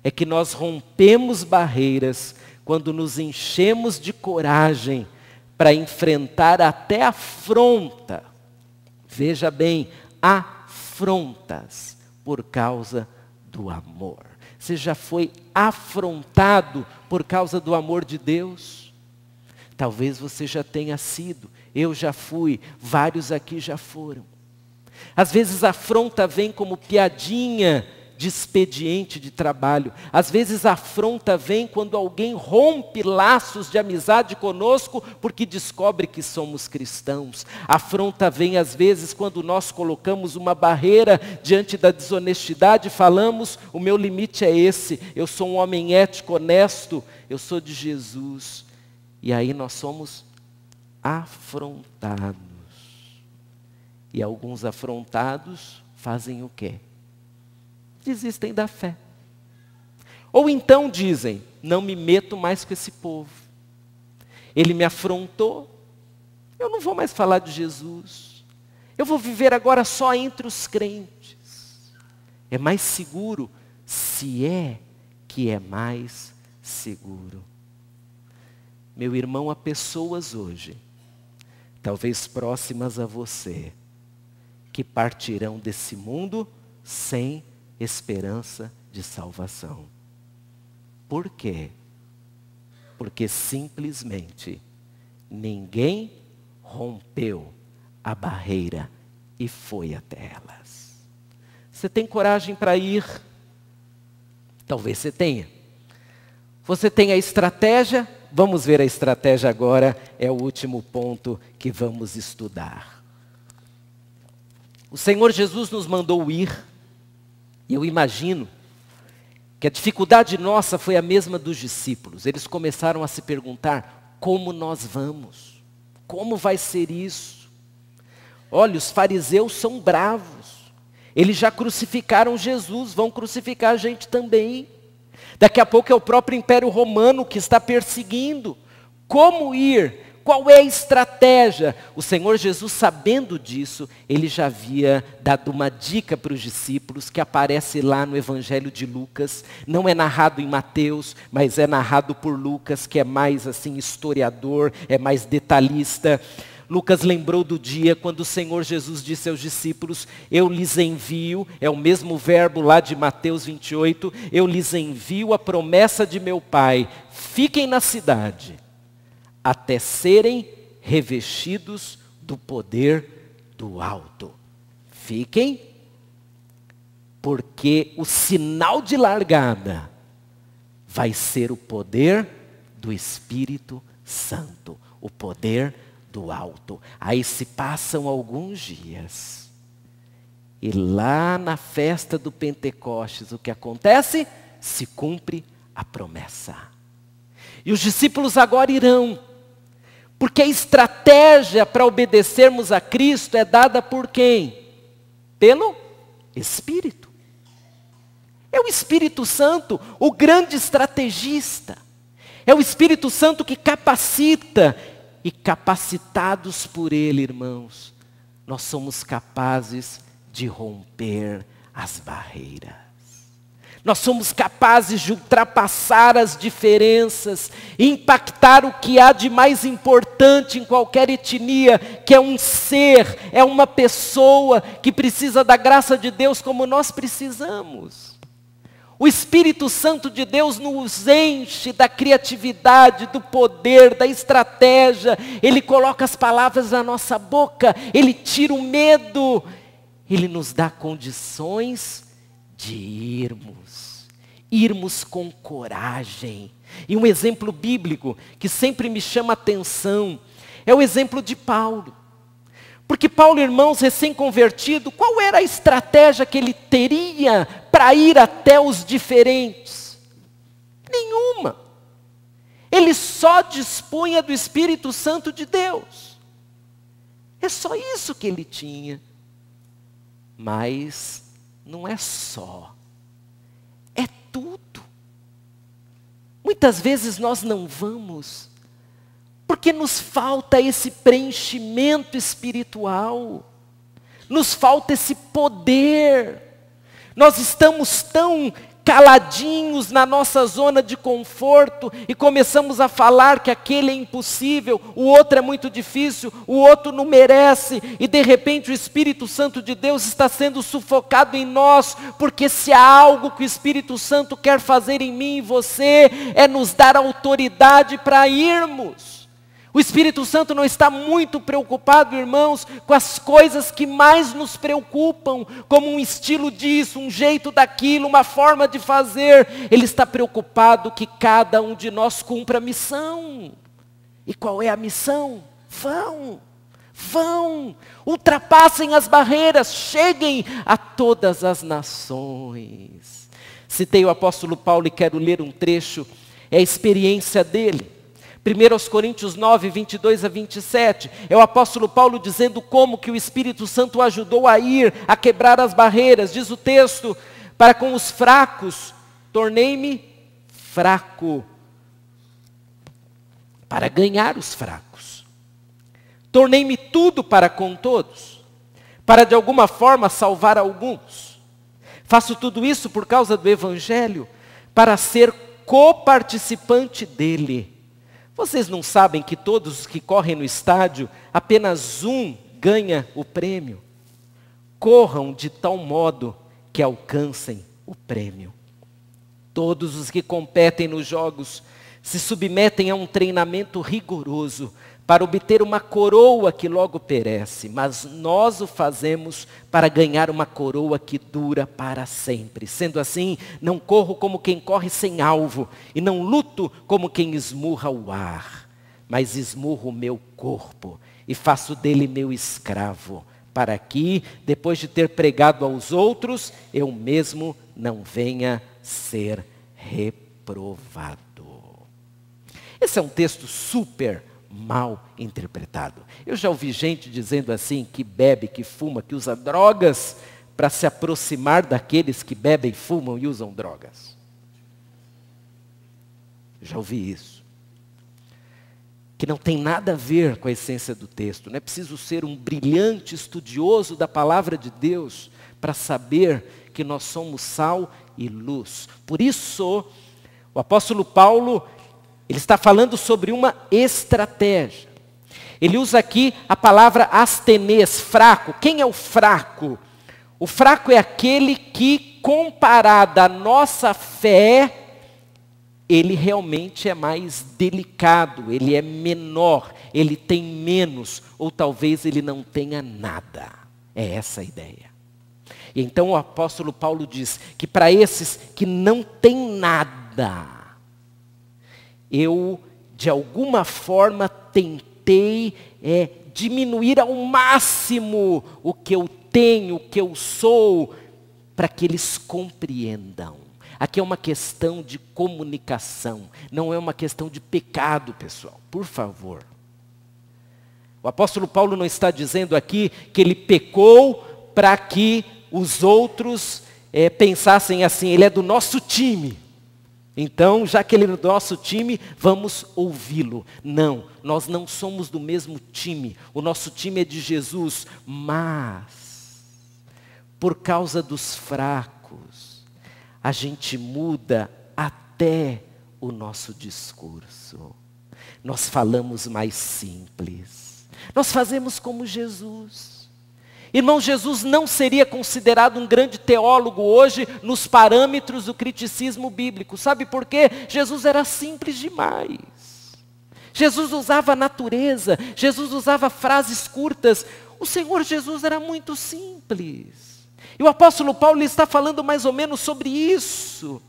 é que nós rompemos barreiras quando nos enchemos de coragem para enfrentar até afronta. Veja bem, afrontas por causa do amor. Você já foi afrontado por causa do amor de Deus? Talvez você já tenha sido, eu já fui, vários aqui já foram. Às vezes a afronta vem como piadinha de expediente de trabalho. Às vezes a afronta vem quando alguém rompe laços de amizade conosco porque descobre que somos cristãos. A afronta vem às vezes quando nós colocamos uma barreira diante da desonestidade e falamos, o meu limite é esse, eu sou um homem ético, honesto, eu sou de Jesus. E aí nós somos afrontados. E alguns afrontados fazem o quê? Desistem da fé. Ou então dizem, não me meto mais com esse povo. Ele me afrontou, eu não vou mais falar de Jesus. Eu vou viver agora só entre os crentes. É mais seguro, se é que é mais seguro. Meu irmão, há pessoas hoje, talvez próximas a você, que partirão desse mundo sem esperança de salvação. Por quê? Porque simplesmente ninguém rompeu a barreira e foi até elas. Você tem coragem para ir? Talvez você tenha. Você tem a estratégia? Vamos ver a estratégia agora, é o último ponto que vamos estudar. O Senhor Jesus nos mandou ir. E eu imagino que a dificuldade nossa foi a mesma dos discípulos. Eles começaram a se perguntar, como nós vamos? Como vai ser isso? Olha, os fariseus são bravos. Eles já crucificaram Jesus, vão crucificar a gente também. Daqui a pouco é o próprio Império Romano que está perseguindo. Como ir? Qual é a estratégia? O Senhor Jesus, sabendo disso, ele já havia dado uma dica para os discípulos, que aparece lá no Evangelho de Lucas. Não é narrado em Mateus, mas é narrado por Lucas, que é mais assim historiador, é mais detalhista. Lucas lembrou do dia quando o Senhor Jesus disse aos discípulos, eu lhes envio, é o mesmo verbo lá de Mateus 28, eu lhes envio a promessa de meu Pai, fiquem na cidade, até serem revestidos do poder do alto. Fiquem, porque o sinal de largada vai ser o poder do Espírito Santo, o poder do alto. Aí se passam alguns dias, e lá na festa do Pentecostes, o que acontece? Se cumpre a promessa. E os discípulos agora irão, porque a estratégia para obedecermos a Cristo é dada por quem? Pelo Espírito. É o Espírito Santo, o grande estrategista. É o Espírito Santo que capacita. E capacitados por Ele, irmãos, nós somos capazes de romper as barreiras. Nós somos capazes de ultrapassar as diferenças, impactar o que há de mais importante em qualquer etnia, que é um ser, é uma pessoa que precisa da graça de Deus como nós precisamos. O Espírito Santo de Deus nos enche da criatividade, do poder, da estratégia. Ele coloca as palavras na nossa boca, Ele tira o medo, Ele nos dá condições de irmos com coragem. E um exemplo bíblico que sempre me chama a atenção é o exemplo de Paulo. Porque Paulo, irmãos, recém-convertido, qual era a estratégia que ele teria para ir até os diferentes? Nenhuma. Ele só dispunha do Espírito Santo de Deus. É só isso que ele tinha. Mas não é só. É tudo. Muitas vezes nós não vamos Porque nos falta esse preenchimento espiritual. Nos falta esse poder. Nós estamos tão caladinhos na nossa zona de conforto e começamos a falar que aquele é impossível, o outro é muito difícil, o outro não merece, e de repente o Espírito Santo de Deus está sendo sufocado em nós, porque se há algo que o Espírito Santo quer fazer em mim e você, é nos dar autoridade para irmos. O Espírito Santo não está muito preocupado, irmãos, com as coisas que mais nos preocupam, como um estilo disso, um jeito daquilo, uma forma de fazer. Ele está preocupado que cada um de nós cumpra a missão. E qual é a missão? Vão, ultrapassem as barreiras, cheguem a todas as nações. Citei o apóstolo Paulo e quero ler um trecho, é a experiência dele. 1 Coríntios 9, 22 a 27, é o apóstolo Paulo dizendo como que o Espírito Santo o ajudou a ir, a quebrar as barreiras. Diz o texto, para com os fracos, tornei-me fraco, para ganhar os fracos. Tornei-me tudo para com todos, para de alguma forma salvar alguns. Faço tudo isso por causa do Evangelho, para ser coparticipante dele. Vocês não sabem que todos os que correm no estádio, apenas um ganha o prêmio? Corram de tal modo que alcancem o prêmio. Todos os que competem nos jogos se submetem a um treinamento rigoroso para obter uma coroa que logo perece, mas nós o fazemos para ganhar uma coroa que dura para sempre. Sendo assim, não corro como quem corre sem alvo, e não luto como quem esmurra o ar, mas esmurro o meu corpo e faço dele meu escravo, para que, depois de ter pregado aos outros, eu mesmo não venha ser reprovado. Esse é um texto super mal interpretado. Eu já ouvi gente dizendo assim, que bebe, que fuma, que usa drogas para se aproximar daqueles que bebem, fumam e usam drogas. Já ouvi isso. Que não tem nada a ver com a essência do texto. Não é preciso ser um brilhante estudioso da palavra de Deus para saber que nós somos sal e luz. Por isso, o apóstolo Paulo, ele está falando sobre uma estratégia. Ele usa aqui a palavra astenês, fraco. Quem é o fraco? O fraco é aquele que, comparado à nossa fé, ele realmente é mais delicado, ele é menor, ele tem menos, ou talvez ele não tenha nada. É essa a ideia. E então o apóstolo Paulo diz que para esses que não têm nada, eu, de alguma forma, tentei diminuir ao máximo o que eu tenho, o que eu sou, para que eles compreendam. Aqui é uma questão de comunicação, não é uma questão de pecado, pessoal, por favor. O apóstolo Paulo não está dizendo aqui que ele pecou para que os outros pensassem assim, ele é do nosso time. Então, já que ele é do nosso time, vamos ouvi-lo. Não, nós não somos do mesmo time. O nosso time é de Jesus. Mas, por causa dos fracos, a gente muda até o nosso discurso. Nós falamos mais simples. Nós fazemos como Jesus. Irmão, Jesus não seria considerado um grande teólogo hoje nos parâmetros do criticismo bíblico. Sabe por quê? Jesus era simples demais. Jesus usava a natureza, Jesus usava frases curtas. O Senhor Jesus era muito simples. E o apóstolo Paulo está falando mais ou menos sobre isso.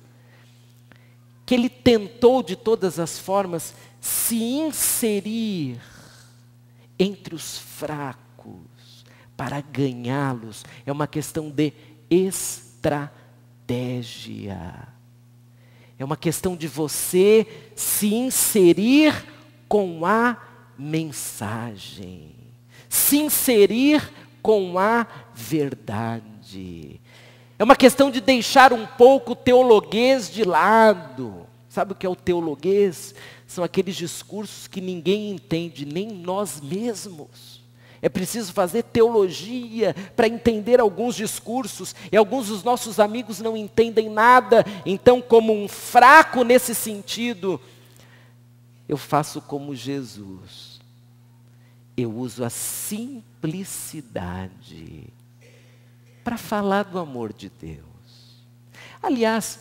Que ele tentou de todas as formas se inserir entre os fracos, para ganhá-los. É uma questão de estratégia. É uma questão de você se inserir com a mensagem. Se inserir com a verdade. É uma questão de deixar um pouco o teologuês de lado. Sabe o que é o teologuês? são aqueles discursos que ninguém entende, nem nós mesmos. É preciso fazer teologia para entender alguns discursos, e alguns dos nossos amigos não entendem nada. Então, como um fraco nesse sentido, eu faço como Jesus. Eu uso a simplicidade para falar do amor de Deus. Aliás,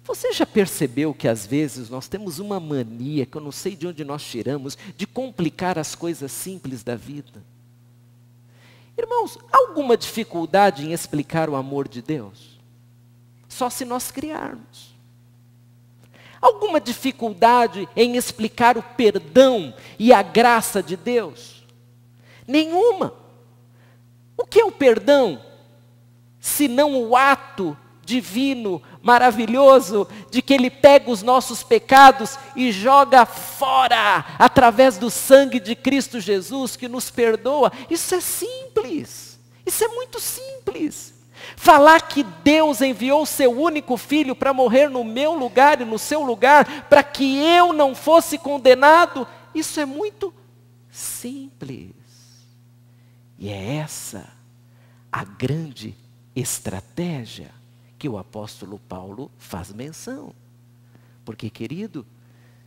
você já percebeu que às vezes nós temos uma mania, que eu não sei de onde nós tiramos, de complicar as coisas simples da vida? Irmãos, há alguma dificuldade em explicar o amor de Deus? Só se nós criarmos. Alguma dificuldade em explicar o perdão e a graça de Deus? Nenhuma. O que é o perdão? Senão o ato divino, maravilhoso, de que Ele pega os nossos pecados e joga fora, através do sangue de Cristo Jesus, que nos perdoa. Isso é simples, isso é muito simples. Falar que Deus enviou o seu único filho para morrer no meu lugar e no seu lugar, para que eu não fosse condenado, isso é muito simples. E é essa a grande estratégia que o apóstolo Paulo faz menção. Porque, querido,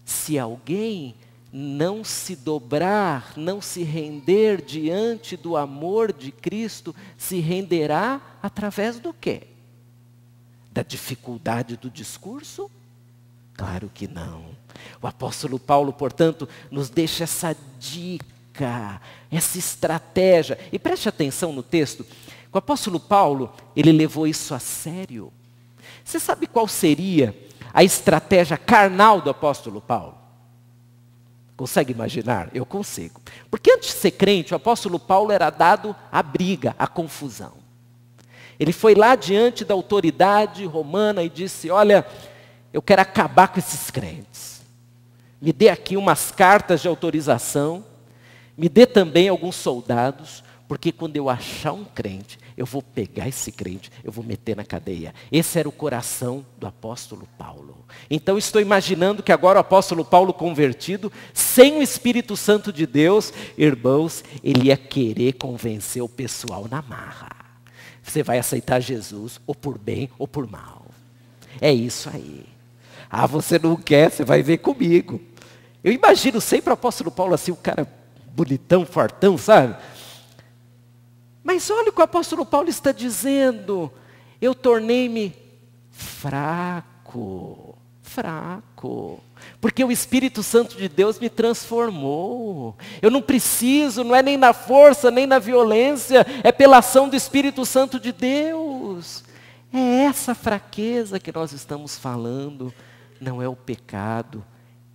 se alguém não se dobrar, não se render diante do amor de Cristo, se renderá através do quê? Da dificuldade do discurso? Claro que não. O apóstolo Paulo, portanto, nos deixa essa dica, essa estratégia. E preste atenção no texto. O apóstolo Paulo, ele levou isso a sério. Você sabe qual seria a estratégia carnal do apóstolo Paulo? Consegue imaginar? Eu consigo. Porque antes de ser crente, o apóstolo Paulo era dado à briga, à confusão. Ele foi lá diante da autoridade romana e disse: olha, eu quero acabar com esses crentes. Me dê aqui umas cartas de autorização, me dê também alguns soldados, porque quando eu achar um crente, eu vou pegar esse crente, eu vou meter na cadeia. Esse era o coração do apóstolo Paulo. Então estou imaginando que agora o apóstolo Paulo convertido, sem o Espírito Santo de Deus, irmãos, ele ia querer convencer o pessoal na marra. Você vai aceitar Jesus, ou por bem ou por mal. É isso aí. Ah, você não quer, você vai ver comigo. Eu imagino sempre o apóstolo Paulo assim, o cara bonitão, fortão, sabe? Mas olha o que o apóstolo Paulo está dizendo. Eu tornei-me fraco. Porque o Espírito Santo de Deus me transformou. Eu não preciso, não é nem na força, nem na violência, é pela ação do Espírito Santo de Deus. É essa fraqueza que nós estamos falando. Não é o pecado,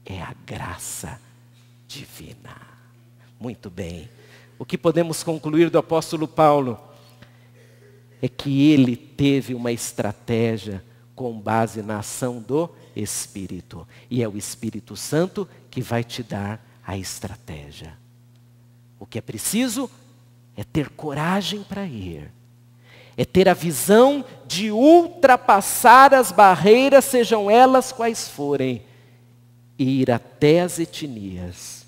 é a graça divina. Muito bem. O que podemos concluir do apóstolo Paulo é que ele teve uma estratégia com base na ação do Espírito. E é o Espírito Santo que vai te dar a estratégia. O que é preciso é ter coragem para ir. É ter a visão de ultrapassar as barreiras, sejam elas quais forem, e ir até as etnias,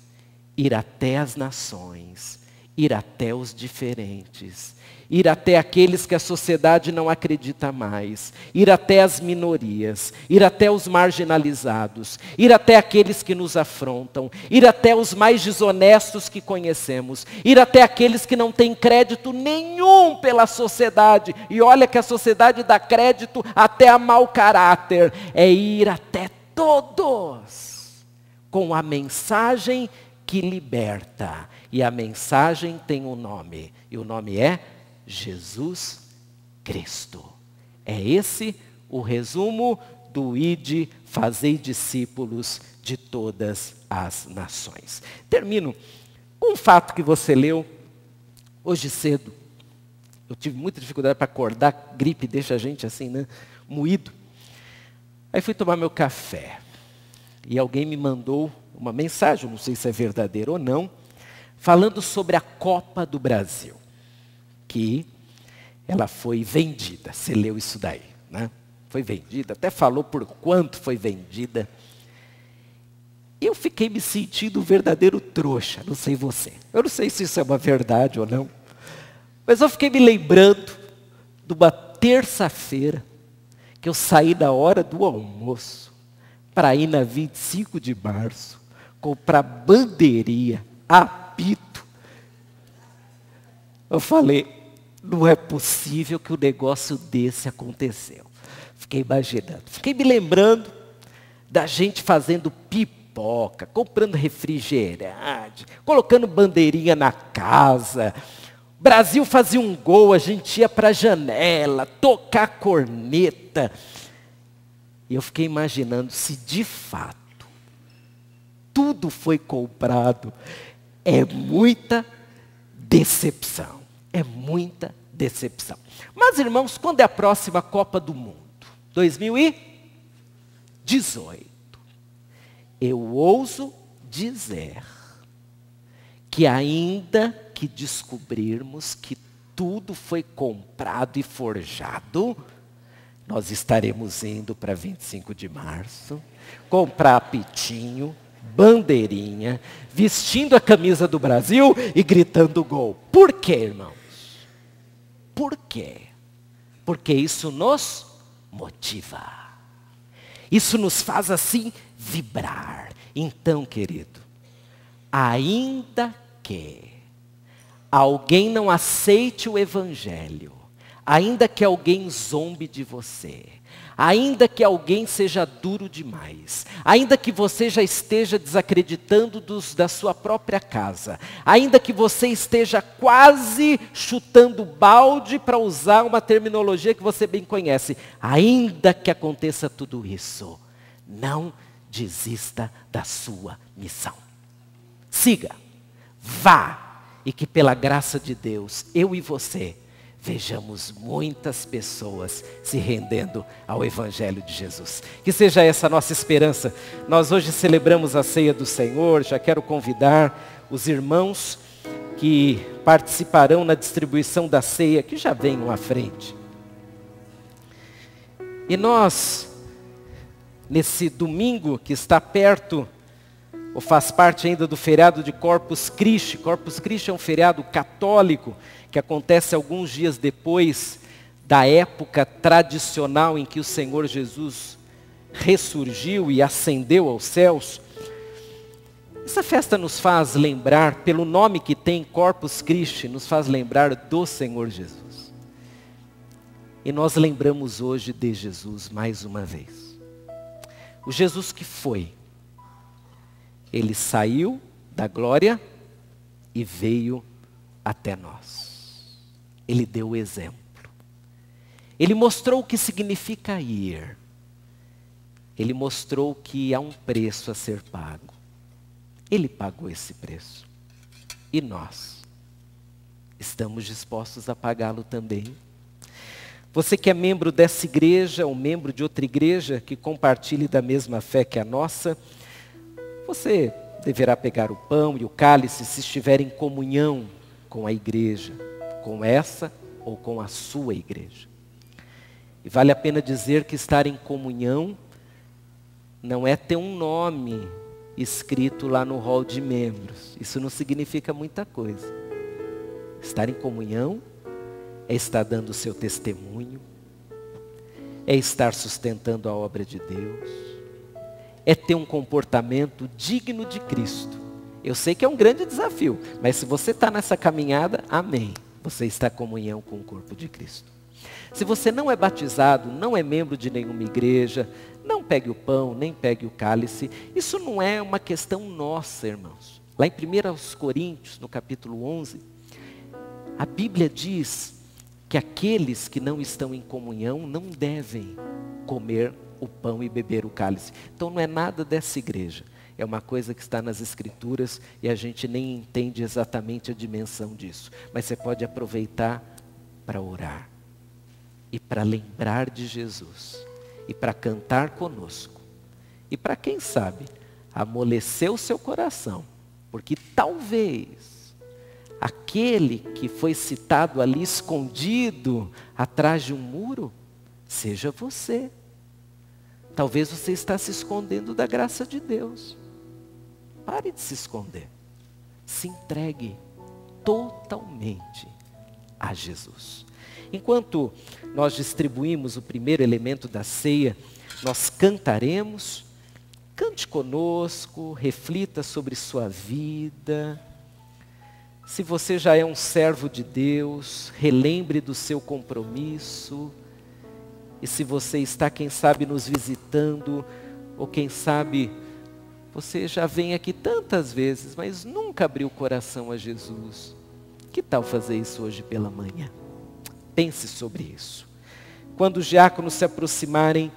ir até as nações, ir até os diferentes, ir até aqueles que a sociedade não acredita mais, ir até as minorias, ir até os marginalizados, ir até aqueles que nos afrontam, ir até os mais desonestos que conhecemos, ir até aqueles que não têm crédito nenhum pela sociedade, e olha que a sociedade dá crédito até a mau caráter, é ir até todos, com a mensagem que liberta. E a mensagem tem um nome, e o nome é Jesus Cristo. É esse o resumo do Ide, fazei discípulos de todas as nações. Termino com um fato que você leu hoje cedo. Eu tive muita dificuldade para acordar, gripe deixa a gente assim, né, moído. Aí fui tomar meu café, e alguém me mandou uma mensagem, não sei se é verdadeira ou não, falando sobre a Copa do Brasil, que ela foi vendida. Você leu isso daí, né? Foi vendida, até falou por quanto foi vendida. Eu fiquei me sentindo um verdadeiro trouxa, não sei você. Eu não sei se isso é uma verdade ou não. Mas eu fiquei me lembrando de uma terça-feira que eu saí na hora do almoço para ir na 25 de março, comprar bandeirinha, apito. Eu falei, não é possível que um negócio desse aconteceu. Fiquei imaginando, fiquei me lembrando da gente fazendo pipoca, comprando refrigerante, colocando bandeirinha na casa. O Brasil fazia um gol, a gente ia para a janela, tocar corneta. E eu fiquei imaginando se de fato tudo foi comprado. É muita decepção. É muita decepção. Mas, irmãos, quando é a próxima Copa do Mundo? 2018. Eu ouso dizer que ainda que descobrirmos que tudo foi comprado e forjado, nós estaremos indo para 25 de março, comprar apitinho, bandeirinha, vestindo a camisa do Brasil e gritando gol. Por quê, irmãos? Por quê? Porque isso nos motiva. Isso nos faz assim vibrar. Então, querido, ainda que alguém não aceite o evangelho, ainda que alguém zombe de você, ainda que alguém seja duro demais, ainda que você já esteja desacreditando da sua própria casa, ainda que você esteja quase chutando balde, para usar uma terminologia que você bem conhece, ainda que aconteça tudo isso, não desista da sua missão. Siga, vá, e que pela graça de Deus, eu e você, vejamos muitas pessoas se rendendo ao Evangelho de Jesus. Que seja essa a nossa esperança. Nós hoje celebramos a ceia do Senhor. Já quero convidar os irmãos que participarão na distribuição da ceia, que já venham à frente. E nós, nesse domingo que está perto, ou faz parte ainda do feriado de Corpus Christi. Corpus Christi é um feriado católico que acontece alguns dias depois da época tradicional em que o Senhor Jesus ressurgiu e ascendeu aos céus. Essa festa nos faz lembrar, pelo nome que tem, Corpus Christi, nos faz lembrar do Senhor Jesus. E nós lembramos hoje de Jesus mais uma vez. O Jesus que foi. Ele saiu da glória e veio até nós. Ele deu o exemplo. Ele mostrou o que significa ir. Ele mostrou que há um preço a ser pago. Ele pagou esse preço. E nós estamos dispostos a pagá-lo também. Você que é membro dessa igreja ou membro de outra igreja que compartilhe da mesma fé que a nossa, você deverá pegar o pão e o cálice se estiver em comunhão com a igreja, com essa ou com a sua igreja. E vale a pena dizer que estar em comunhão não é ter um nome escrito lá no hall de membros. Isso não significa muita coisa. Estar em comunhão é estar dando o seu testemunho, é estar sustentando a obra de Deus, é ter um comportamento digno de Cristo. Eu sei que é um grande desafio, mas se você está nessa caminhada, amém. Você está em comunhão com o corpo de Cristo. Se você não é batizado, não é membro de nenhuma igreja, não pegue o pão, nem pegue o cálice. Isso não é uma questão nossa, irmãos. Lá em 1 Coríntios, no capítulo 11, a Bíblia diz que aqueles que não estão em comunhão não devem comer o pão e beber o cálice. Então não é nada dessa igreja. É uma coisa que está nas Escrituras e a gente nem entende exatamente a dimensão disso. Mas você pode aproveitar para orar. E para lembrar de Jesus. E para cantar conosco. E para quem sabe, amolecer o seu coração. Porque talvez aquele que foi citado ali escondido atrás de um muro, seja você. Talvez você está se escondendo da graça de Deus. Pare de se esconder. Se entregue totalmente a Jesus. Enquanto nós distribuímos o primeiro elemento da ceia, nós cantaremos. Cante conosco, reflita sobre sua vida. Se você já é um servo de Deus, relembre do seu compromisso. E se você está, quem sabe, nos visitando, ou quem sabe, você já vem aqui tantas vezes, mas nunca abriu o coração a Jesus. Que tal fazer isso hoje pela manhã? Pense sobre isso. Quando os diáconos se aproximarem,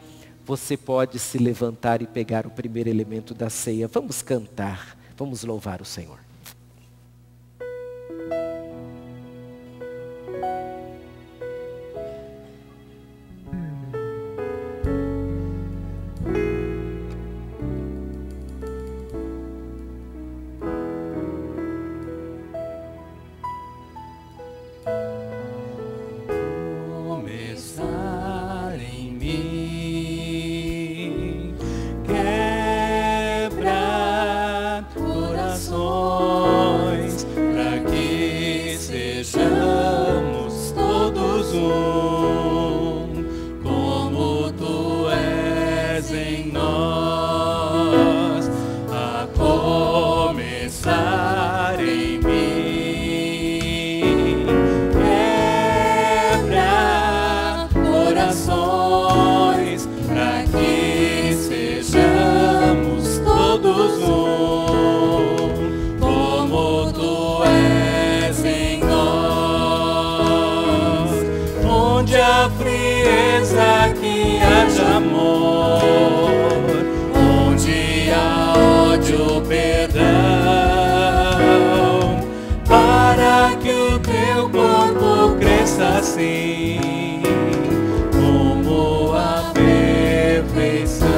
você pode se levantar e pegar o primeiro elemento da ceia. Vamos cantar, vamos louvar o Senhor. Assim como a perfeição,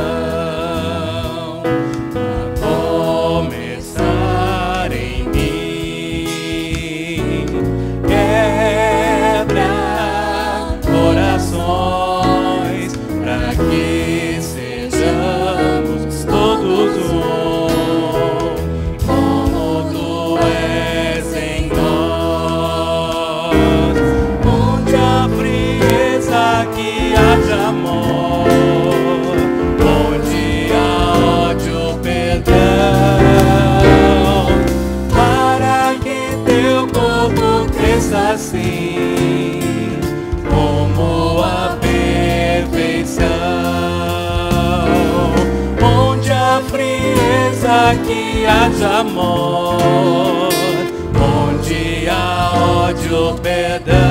a começar em mim, quebra corações para que sejamos todos um, como tu és em nós. Que haja amor, onde há ódio, perdão, para que teu corpo cresça assim, como a perfeição, onde há frieza, que haja amor, onde há ódio, perdão,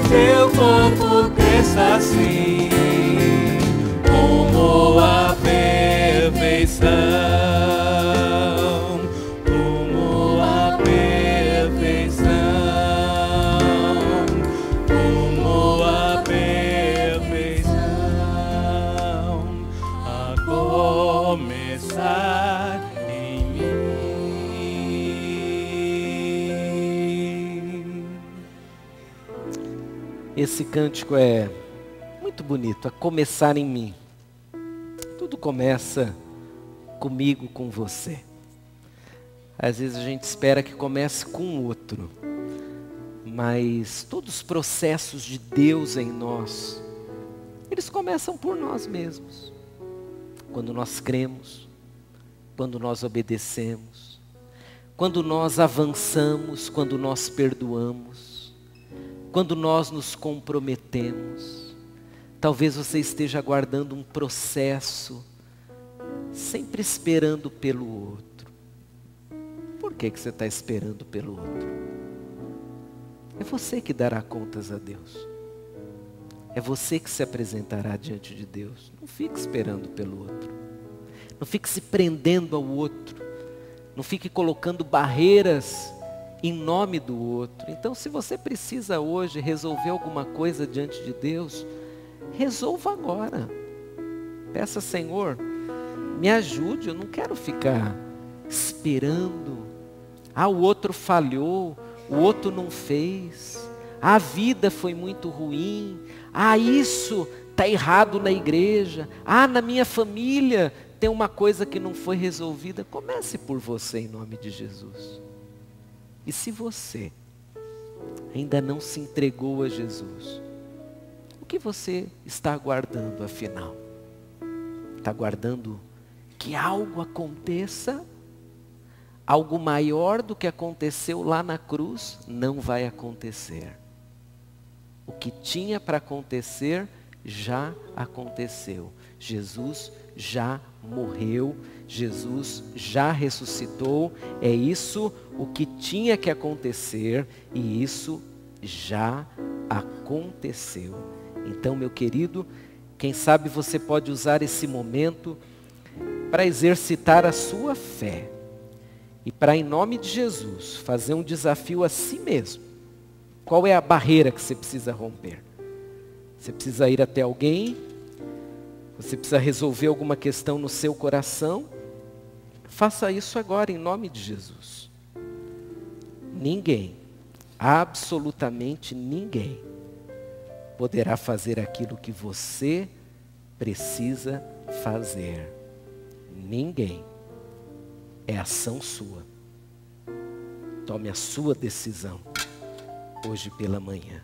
teu corpo cresça assim, como a perfeição, como a perfeição, como a perfeição, a começar em mim. Esse cântico é muito bonito, a começar em mim. Tudo começa comigo, com você. Às vezes a gente espera que comece com o outro, mas todos os processos de Deus em nós, eles começam por nós mesmos. Quando nós cremos, quando nós obedecemos, quando nós avançamos, quando nós perdoamos, quando nós nos comprometemos. Talvez você esteja aguardando um processo, sempre esperando pelo outro. Por que você está esperando pelo outro? É você que dará contas a Deus. É você que se apresentará diante de Deus. Não fique esperando pelo outro. Não fique se prendendo ao outro. Não fique colocando barreiras em nome do outro. Então, se você precisa hoje resolver alguma coisa diante de Deus, resolva agora. Peça, Senhor, me ajude, eu não quero ficar esperando. Ah, o outro falhou, o outro não fez. A vida foi muito ruim. Ah, isso está errado na igreja. Ah, na minha família tem uma coisa que não foi resolvida. Comece por você em nome de Jesus. E se você ainda não se entregou a Jesus, o que você está aguardando afinal? Está aguardando que algo aconteça? Algo maior do que aconteceu lá na cruz? Não vai acontecer. O que tinha para acontecer já aconteceu. Jesus já morreu, Jesus já ressuscitou. É isso o que tinha que acontecer e isso já aconteceu. Então, meu querido, quem sabe você pode usar esse momento para exercitar a sua fé e para, em nome de Jesus, fazer um desafio a si mesmo. Qual é a barreira que você precisa romper? Você precisa ir até alguém? Você precisa resolver alguma questão no seu coração? Faça isso agora, em nome de Jesus. Ninguém, absolutamente ninguém, poderá fazer aquilo que você precisa fazer. Ninguém. É ação sua. Tome a sua decisão hoje pela manhã.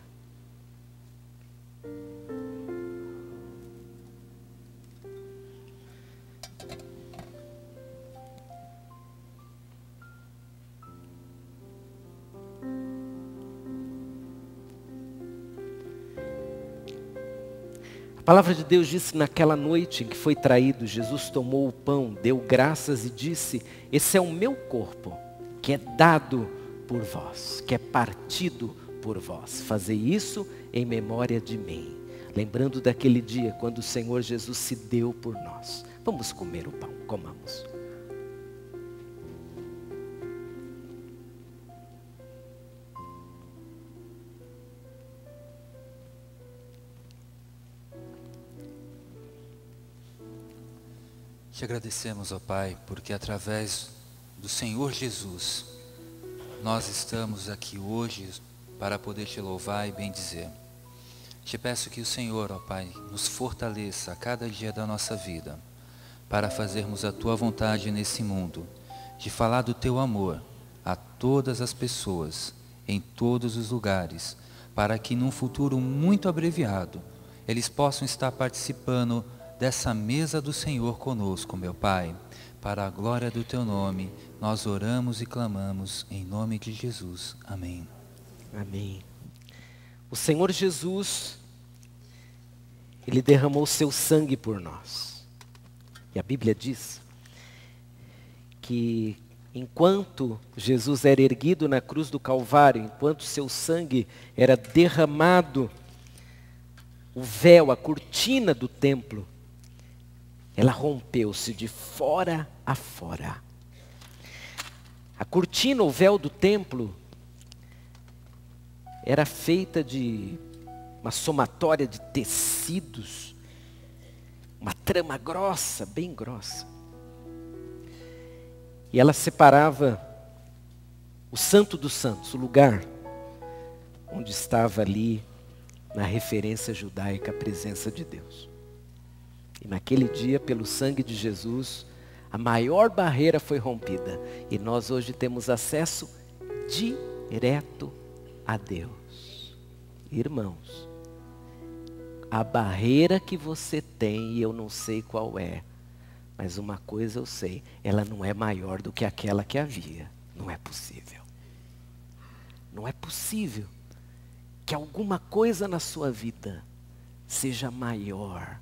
A palavra de Deus disse: naquela noite em que foi traído, Jesus tomou o pão, deu graças e disse: esse é o meu corpo, que é dado por vós, que é partido por vós. Fazei isso em memória de mim. Lembrando daquele dia quando o Senhor Jesus se deu por nós. Vamos comer o pão, comamos. Te agradecemos, ó Pai, porque através do Senhor Jesus, nós estamos aqui hoje para poder te louvar e bendizer. Te peço que o Senhor, ó Pai, nos fortaleça a cada dia da nossa vida, para fazermos a Tua vontade nesse mundo, de falar do Teu amor a todas as pessoas, em todos os lugares, para que num futuro muito abreviado, eles possam estar participando dessa mesa do Senhor conosco, meu Pai. Para a glória do Teu nome, nós oramos e clamamos em nome de Jesus. Amém. Amém. O Senhor Jesus, Ele derramou seu sangue por nós. E a Bíblia diz que enquanto Jesus era erguido na cruz do Calvário, enquanto seu sangue era derramado, o véu, a cortina do templo, ela rompeu-se de fora a fora. A cortina, o véu do templo, era feita de uma somatória de tecidos, uma trama grossa, bem grossa. E ela separava o Santo dos Santos, o lugar onde estava ali, na referência judaica, a presença de Deus. E naquele dia, pelo sangue de Jesus, a maior barreira foi rompida. E nós hoje temos acesso direto a Deus. Irmãos, a barreira que você tem, e eu não sei qual é, mas uma coisa eu sei, ela não é maior do que aquela que havia. Não é possível. Não é possível que alguma coisa na sua vida seja maior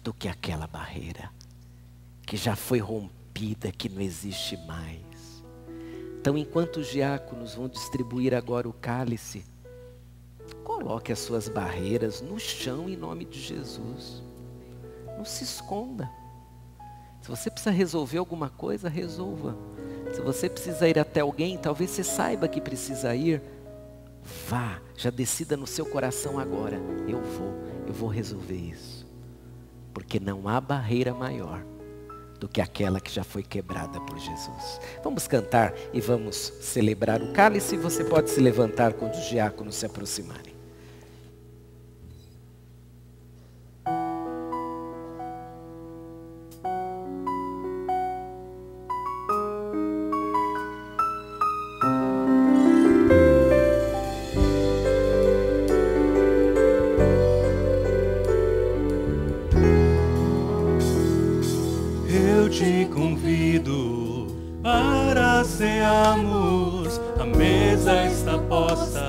do que aquela barreira que já foi rompida, que não existe mais. Então, enquanto os diáconos vão distribuir agora o cálice, coloque as suas barreiras no chão em nome de Jesus. Não se esconda. Se você precisa resolver alguma coisa, resolva. Se você precisa ir até alguém, talvez você saiba que precisa ir, vá, já decida no seu coração agora, eu vou resolver isso. Porque não há barreira maior do que aquela que já foi quebrada por Jesus. Vamos cantar e vamos celebrar o cálice. Você pode se levantar quando os diáconos se aproximarem. ceamos, a mesa está posta,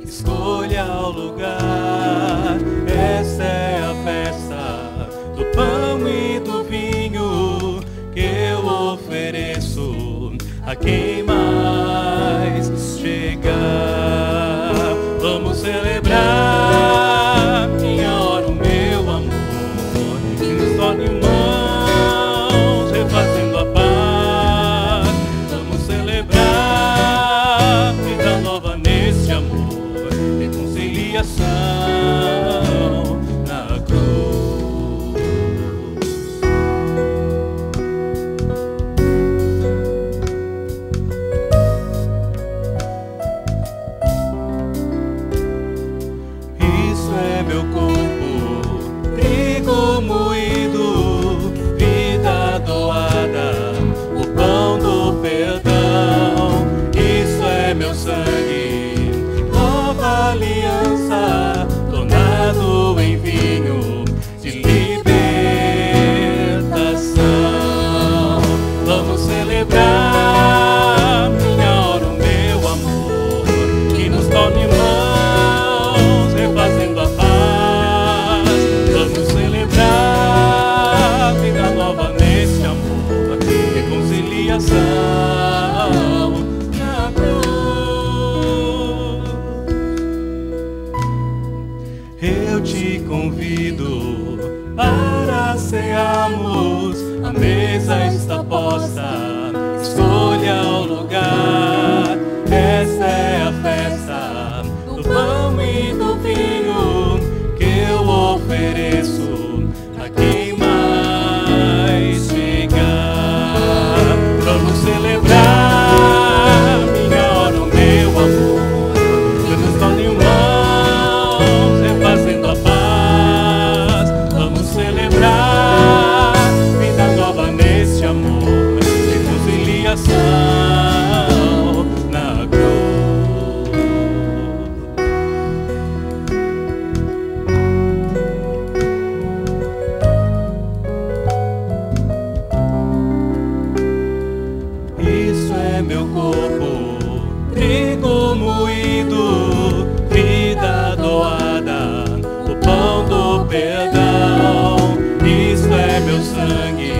escolha o lugar. Esta é a festa do pão e do vinho que eu ofereço a quem mais chegar. Vamos celebrar, minha hora, o meu amor, que nos torne irmãos, refazendo a paz. Vamos celebrar, vida nova nesse amor, reconciliação na cruz. Isso é meu corpo, trigo moído, vida doada, o pão do perdão. Isso é meu sangue, nova aliança, tornado em vinho de libertação. Vamos celebrar, minha hora, o meu amor, que nos torne irmãos, refazendo a paz. Vamos celebrar, vida nova nesse amor, reconciliação na cruz. Eu te convido para cearmos, a mesa está posta, escolha o lugar. Esta é a festa do pão e do vinho que eu ofereço a quem mais chegar. Vamos celebrar, minha hora, o meu amor, que nos torne irmãos, refazendo a paz. Vamos celebrar, vida nova nesse amor, reconciliação na cruz. Isso é meu corpo, trigo moído, vida doada, o pão do perdão. Isso é meu sangue,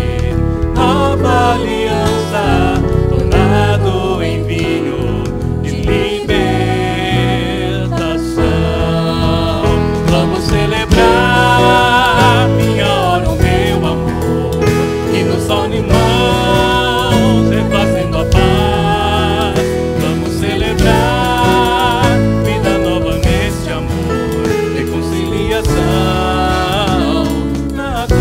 nova aliança, tornado em vinho de libertação. Vamos celebrar, minha hora, o meu amor, que nos torne irmãos, refazendo a paz. Vamos celebrar, vida nova neste amor, reconciliação na cruz.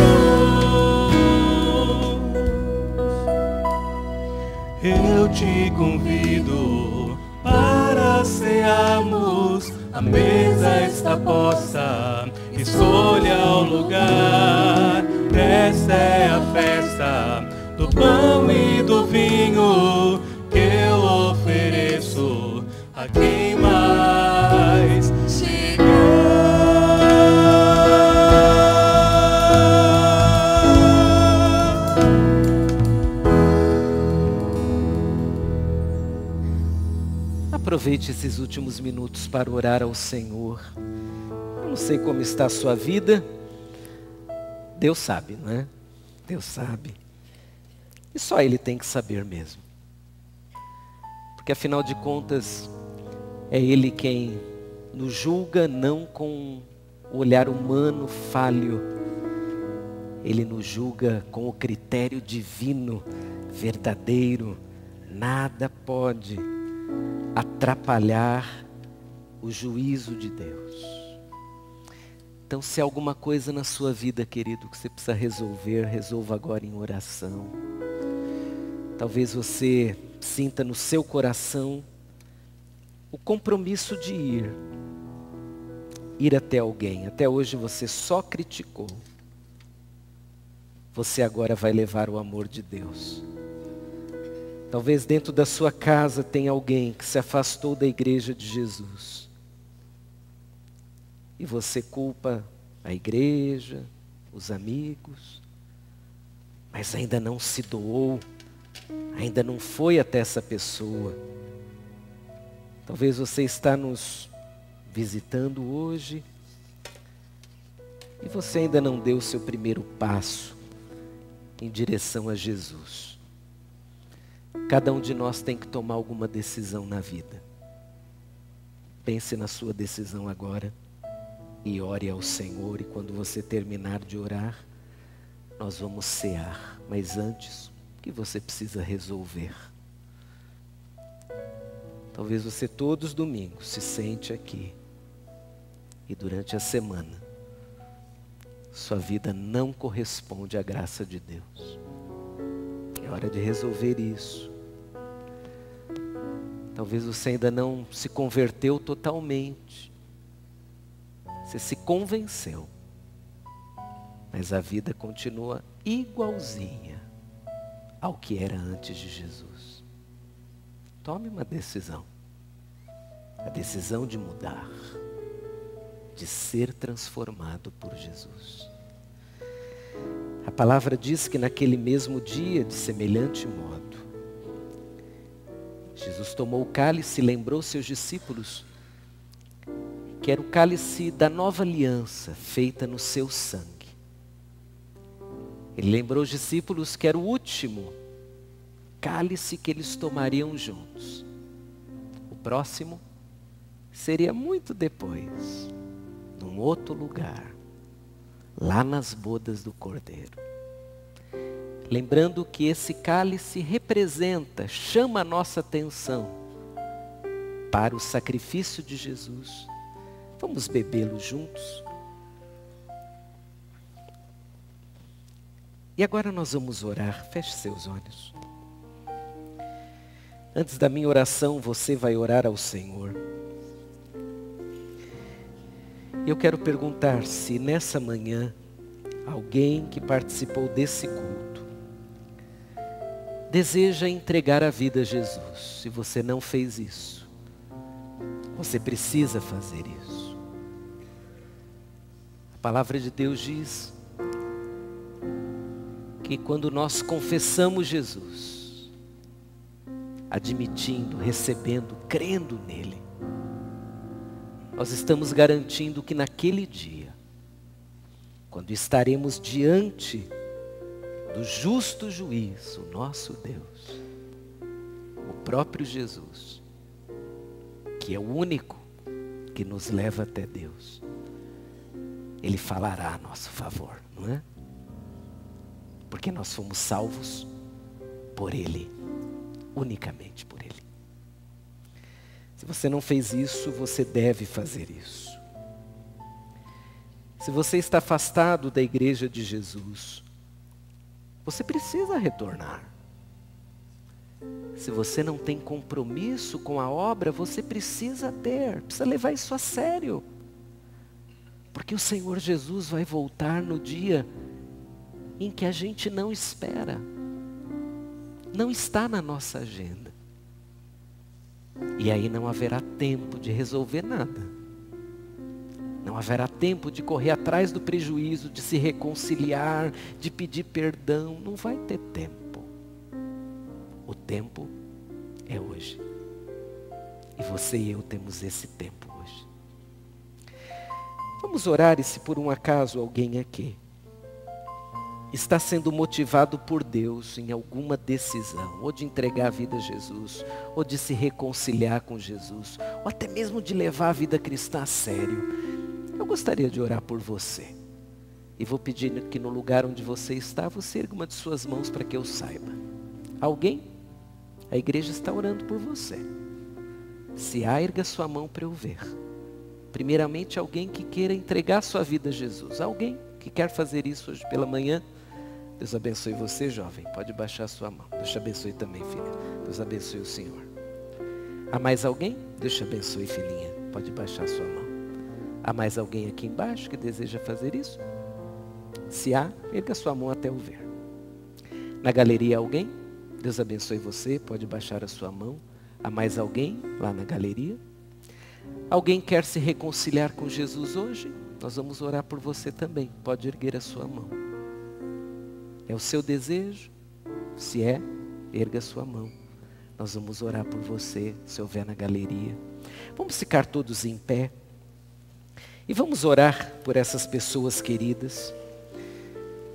Eu te convido para cearmos, a mesa está posta, escolha o lugar. Esta é a festa do pão e do vinho que eu ofereço a quem mais chegar. Aproveite esses últimos minutos para orar ao Senhor. Eu não sei como está a sua vida. Deus sabe, não é? Deus sabe. E só Ele tem que saber mesmo. Porque afinal de contas, é Ele quem nos julga não com o olhar humano falho. Ele nos julga com o critério divino, verdadeiro. Nada pode atrapalhar o juízo de Deus. Então, se há alguma coisa na sua vida, querido, que você precisa resolver, resolva agora em oração. Talvez você sinta no seu coração o compromisso de ir até alguém. Até hoje você só criticou. Você agora vai levar o amor de Deus. Talvez dentro da sua casa tenha alguém que se afastou da igreja de Jesus. E você culpa a igreja, os amigos, mas ainda não se doou ainda não foi até essa pessoa. Talvez você está nos visitando hoje e você ainda não deu o seu primeiro passo em direção a Jesus. Cada um de nós tem que tomar alguma decisão na vida. Pense na sua decisão agora e ore ao Senhor. E quando você terminar de orar, nós vamos cear. Mas antes, o que você precisa resolver? Talvez você todos os domingos se sente aqui e durante a semana sua vida não corresponde à graça de Deus. É hora de resolver isso. Talvez você ainda não se converteu totalmente. Você se convenceu. Mas a vida continua igualzinha ao que era antes de Jesus. Tome uma decisão. A decisão de mudar. De ser transformado por Jesus. A palavra diz que naquele mesmo dia, de semelhante modo, Jesus tomou o cálice e lembrou seus discípulos que era o cálice da nova aliança feita no seu sangue. Ele lembrou os discípulos que era o último cálice que eles tomariam juntos. O próximo seria muito depois, num outro lugar, lá nas bodas do Cordeiro. Lembrando que esse cálice representa, chama a nossa atenção para o sacrifício de Jesus. Vamos bebê-lo juntos? E agora nós vamos orar. Feche seus olhos. Antes da minha oração, você vai orar ao Senhor. Eu quero perguntar se nessa manhã, alguém que participou desse culto deseja entregar a vida a Jesus. Se você não fez isso, você precisa fazer isso. A palavra de Deus diz que quando nós confessamos Jesus, admitindo, recebendo, crendo nele, nós estamos garantindo que naquele dia, quando estaremos diante do justo juiz, o nosso Deus, o próprio Jesus, que é o único que nos leva até Deus, Ele falará a nosso favor, não é? Porque nós fomos salvos por Ele, unicamente por Ele. Se você não fez isso, você deve fazer isso. Se você está afastado da igreja de Jesus, você precisa retornar. Se você não tem compromisso com a obra, você precisa levar isso a sério. Porque o Senhor Jesus vai voltar no dia em que a gente não espera. Não está na nossa agenda. E aí não haverá tempo de resolver nada. Não haverá tempo de correr atrás do prejuízo, de se reconciliar, de pedir perdão. Não vai ter tempo. O tempo é hoje. E você e eu temos esse tempo hoje. Vamos orar, e se por um acaso alguém aqui está sendo motivado por Deus em alguma decisão, ou de entregar a vida a Jesus, ou de se reconciliar com Jesus, ou até mesmo de levar a vida cristã a sério, eu gostaria de orar por você. E vou pedir que no lugar onde você está, você erga uma de suas mãos para que eu saiba. Alguém? A igreja está orando por você. Se há, erga sua mão para eu ver. Primeiramente, alguém que queira entregar sua vida a Jesus. Alguém que quer fazer isso hoje pela manhã. Deus abençoe você, jovem. Pode baixar sua mão. Deus te abençoe também, filha. Deus abençoe o Senhor. Há mais alguém? Deus te abençoe, filhinha. Pode baixar sua mão. Há mais alguém aqui embaixo que deseja fazer isso? Se há, erga sua mão até eu ver. Na galeria alguém? Deus abençoe você. Pode baixar a sua mão. Há mais alguém lá na galeria? Alguém quer se reconciliar com Jesus hoje? Nós vamos orar por você também. Pode erguer a sua mão. É o seu desejo? Se é, erga sua mão. Nós vamos orar por você, se houver na galeria. Vamos ficar todos em pé. E vamos orar por essas pessoas queridas.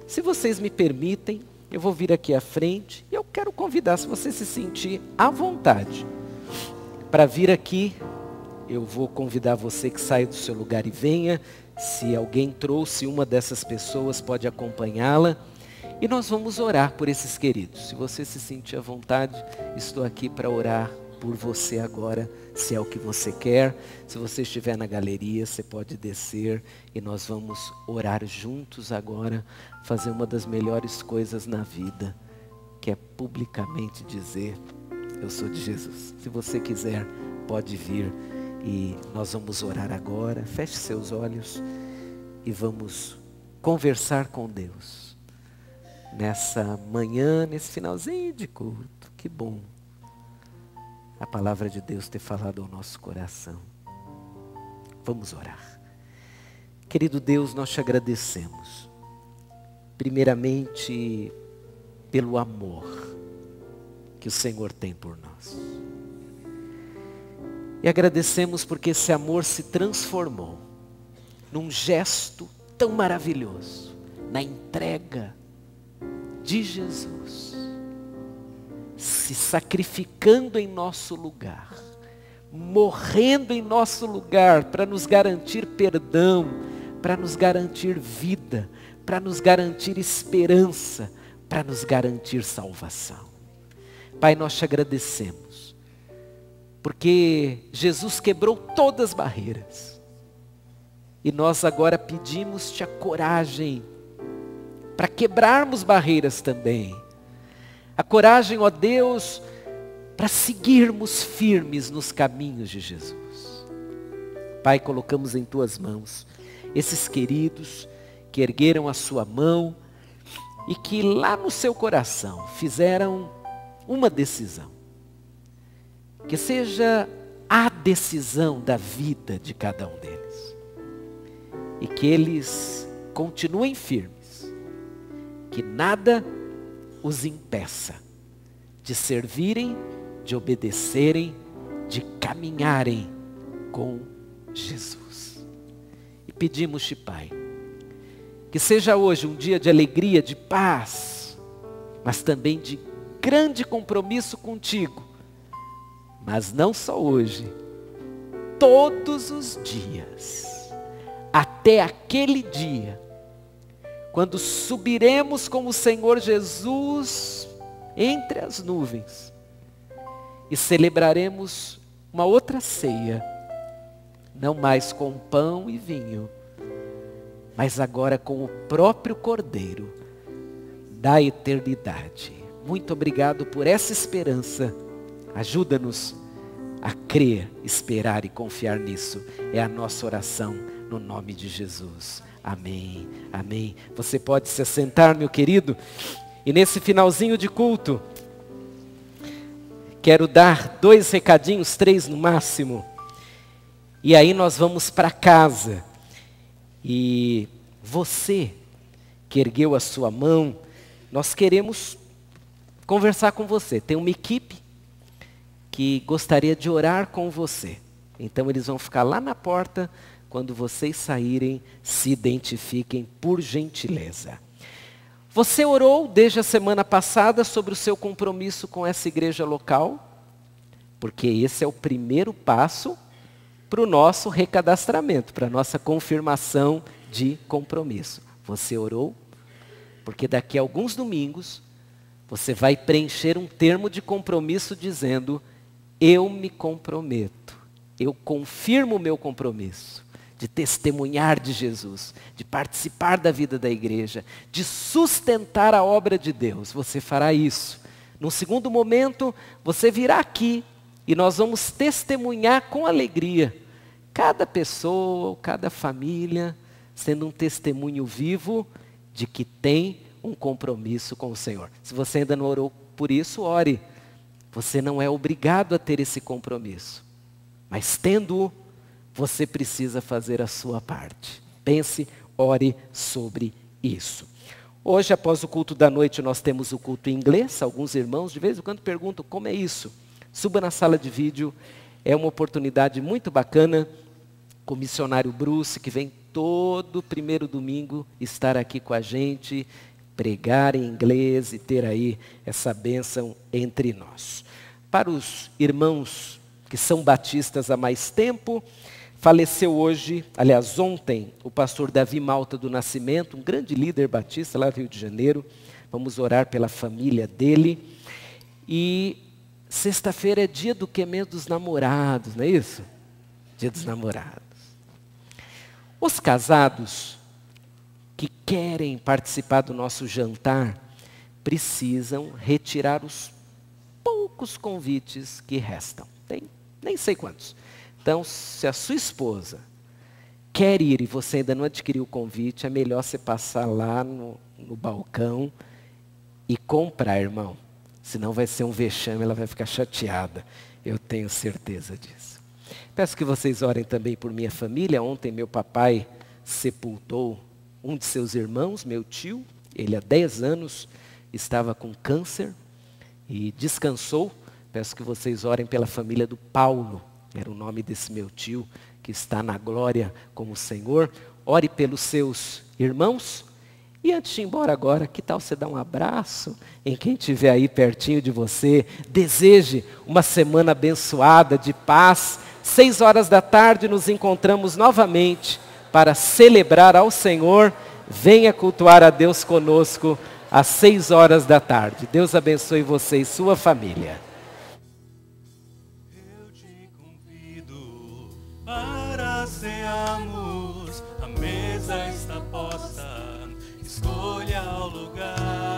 Se vocês me permitem, eu vou vir aqui à frente. E eu quero convidar, se você se sentir à vontade, para vir aqui. Eu vou convidar você que saia do seu lugar e venha. Se alguém trouxe uma dessas pessoas, pode acompanhá-la. E nós vamos orar por esses queridos. Se você se sentir à vontade, estou aqui para orar por você agora, se é o que você quer. Se você estiver na galeria, você pode descer e nós vamos orar juntos agora, fazer uma das melhores coisas na vida, que é publicamente dizer, eu sou de Jesus. Se você quiser, pode vir e nós vamos orar agora. Feche seus olhos e vamos conversar com Deus. Nessa manhã, nesse finalzinho de culto, que bom a palavra de Deus ter falado ao nosso coração. Vamos orar. Querido Deus, nós te agradecemos. Primeiramente, pelo amor que o Senhor tem por nós. E agradecemos porque esse amor se transformou num gesto tão maravilhoso, na entrega de Jesus, se sacrificando em nosso lugar, morrendo em nosso lugar para nos garantir perdão, para nos garantir vida, para nos garantir esperança, para nos garantir salvação. Pai, nós te agradecemos, porque Jesus quebrou todas as barreiras, e nós agora pedimos-te a coragem para quebrarmos barreiras também. A coragem, ó Deus, para seguirmos firmes nos caminhos de Jesus. Pai, colocamos em tuas mãos esses queridos que ergueram a sua mão e que lá no seu coração fizeram uma decisão. Que seja a decisão da vida de cada um deles. E que eles continuem firmes. Que nada os impeça de servirem, de obedecerem, de caminharem com Jesus. E pedimos-te, Pai, que seja hoje um dia de alegria, de paz, mas também de grande compromisso contigo. Mas não só hoje, todos os dias, até aquele dia, quando subiremos com o Senhor Jesus entre as nuvens e celebraremos uma outra ceia, não mais com pão e vinho, mas agora com o próprio Cordeiro da eternidade. Muito obrigado por essa esperança. Ajuda-nos a crer, esperar e confiar nisso. É a nossa oração no nome de Jesus. Amém, amém. Você pode se assentar, meu querido. E nesse finalzinho de culto, quero dar 2 recadinhos, 3 no máximo. E aí nós vamos para casa. E você que ergueu a sua mão, nós queremos conversar com você. Tem uma equipe que gostaria de orar com você. Então eles vão ficar lá na porta. Quando vocês saírem, se identifiquem por gentileza. Você orou desde a semana passada sobre o seu compromisso com essa igreja local? Porque esse é o primeiro passo para o nosso recadastramento, para a nossa confirmação de compromisso. Você orou? Porque daqui a alguns domingos, você vai preencher um termo de compromisso dizendo, eu me comprometo, eu confirmo o meu compromisso de testemunhar de Jesus, de participar da vida da igreja, de sustentar a obra de Deus. Você fará isso. No segundo momento, você virá aqui e nós vamos testemunhar com alegria. Cada pessoa, cada família, sendo um testemunho vivo de que tem um compromisso com o Senhor. Se você ainda não orou por isso, ore. Você não é obrigado a ter esse compromisso. Mas tendo-o, você precisa fazer a sua parte. Pense, ore sobre isso. Hoje, após o culto da noite, nós temos o culto em inglês. Alguns irmãos de vez em quando perguntam como é isso. Suba na sala de vídeo, é uma oportunidade muito bacana. Com o missionário Bruce, que vem todo primeiro domingo estar aqui com a gente, pregar em inglês e ter aí essa bênção entre nós. Para os irmãos que são batistas há mais tempo, faleceu hoje, aliás ontem, o pastor Davi Malta do Nascimento, um grande líder batista lá no Rio de Janeiro. Vamos orar pela família dele. E sexta-feira é dia do quê mesmo? Dos namorados, não é isso? Dia dos namorados. Os casados que querem participar do nosso jantar precisam retirar os poucos convites que restam. Tem nem sei quantos. Então, se a sua esposa quer ir e você ainda não adquiriu o convite, é melhor você passar lá no balcão e comprar, irmão. Senão vai ser um vexame, ela vai ficar chateada. Eu tenho certeza disso. Peço que vocês orem também por minha família. Ontem meu papai sepultou um de seus irmãos, meu tio. Ele há 10 anos estava com câncer e descansou. Peço que vocês orem pela família do Paulo. Era o nome desse meu tio que está na glória com o Senhor. Ore pelos seus irmãos. E antes de ir embora agora, que tal você dar um abraço em quem estiver aí pertinho de você? Deseje uma semana abençoada, de paz. 6 horas da tarde nos encontramos novamente para celebrar ao Senhor. Venha cultuar a Deus conosco às 6 horas da tarde. Deus abençoe você e sua família. Eu te convido para cearmos, a mesa está posta, escolha o lugar.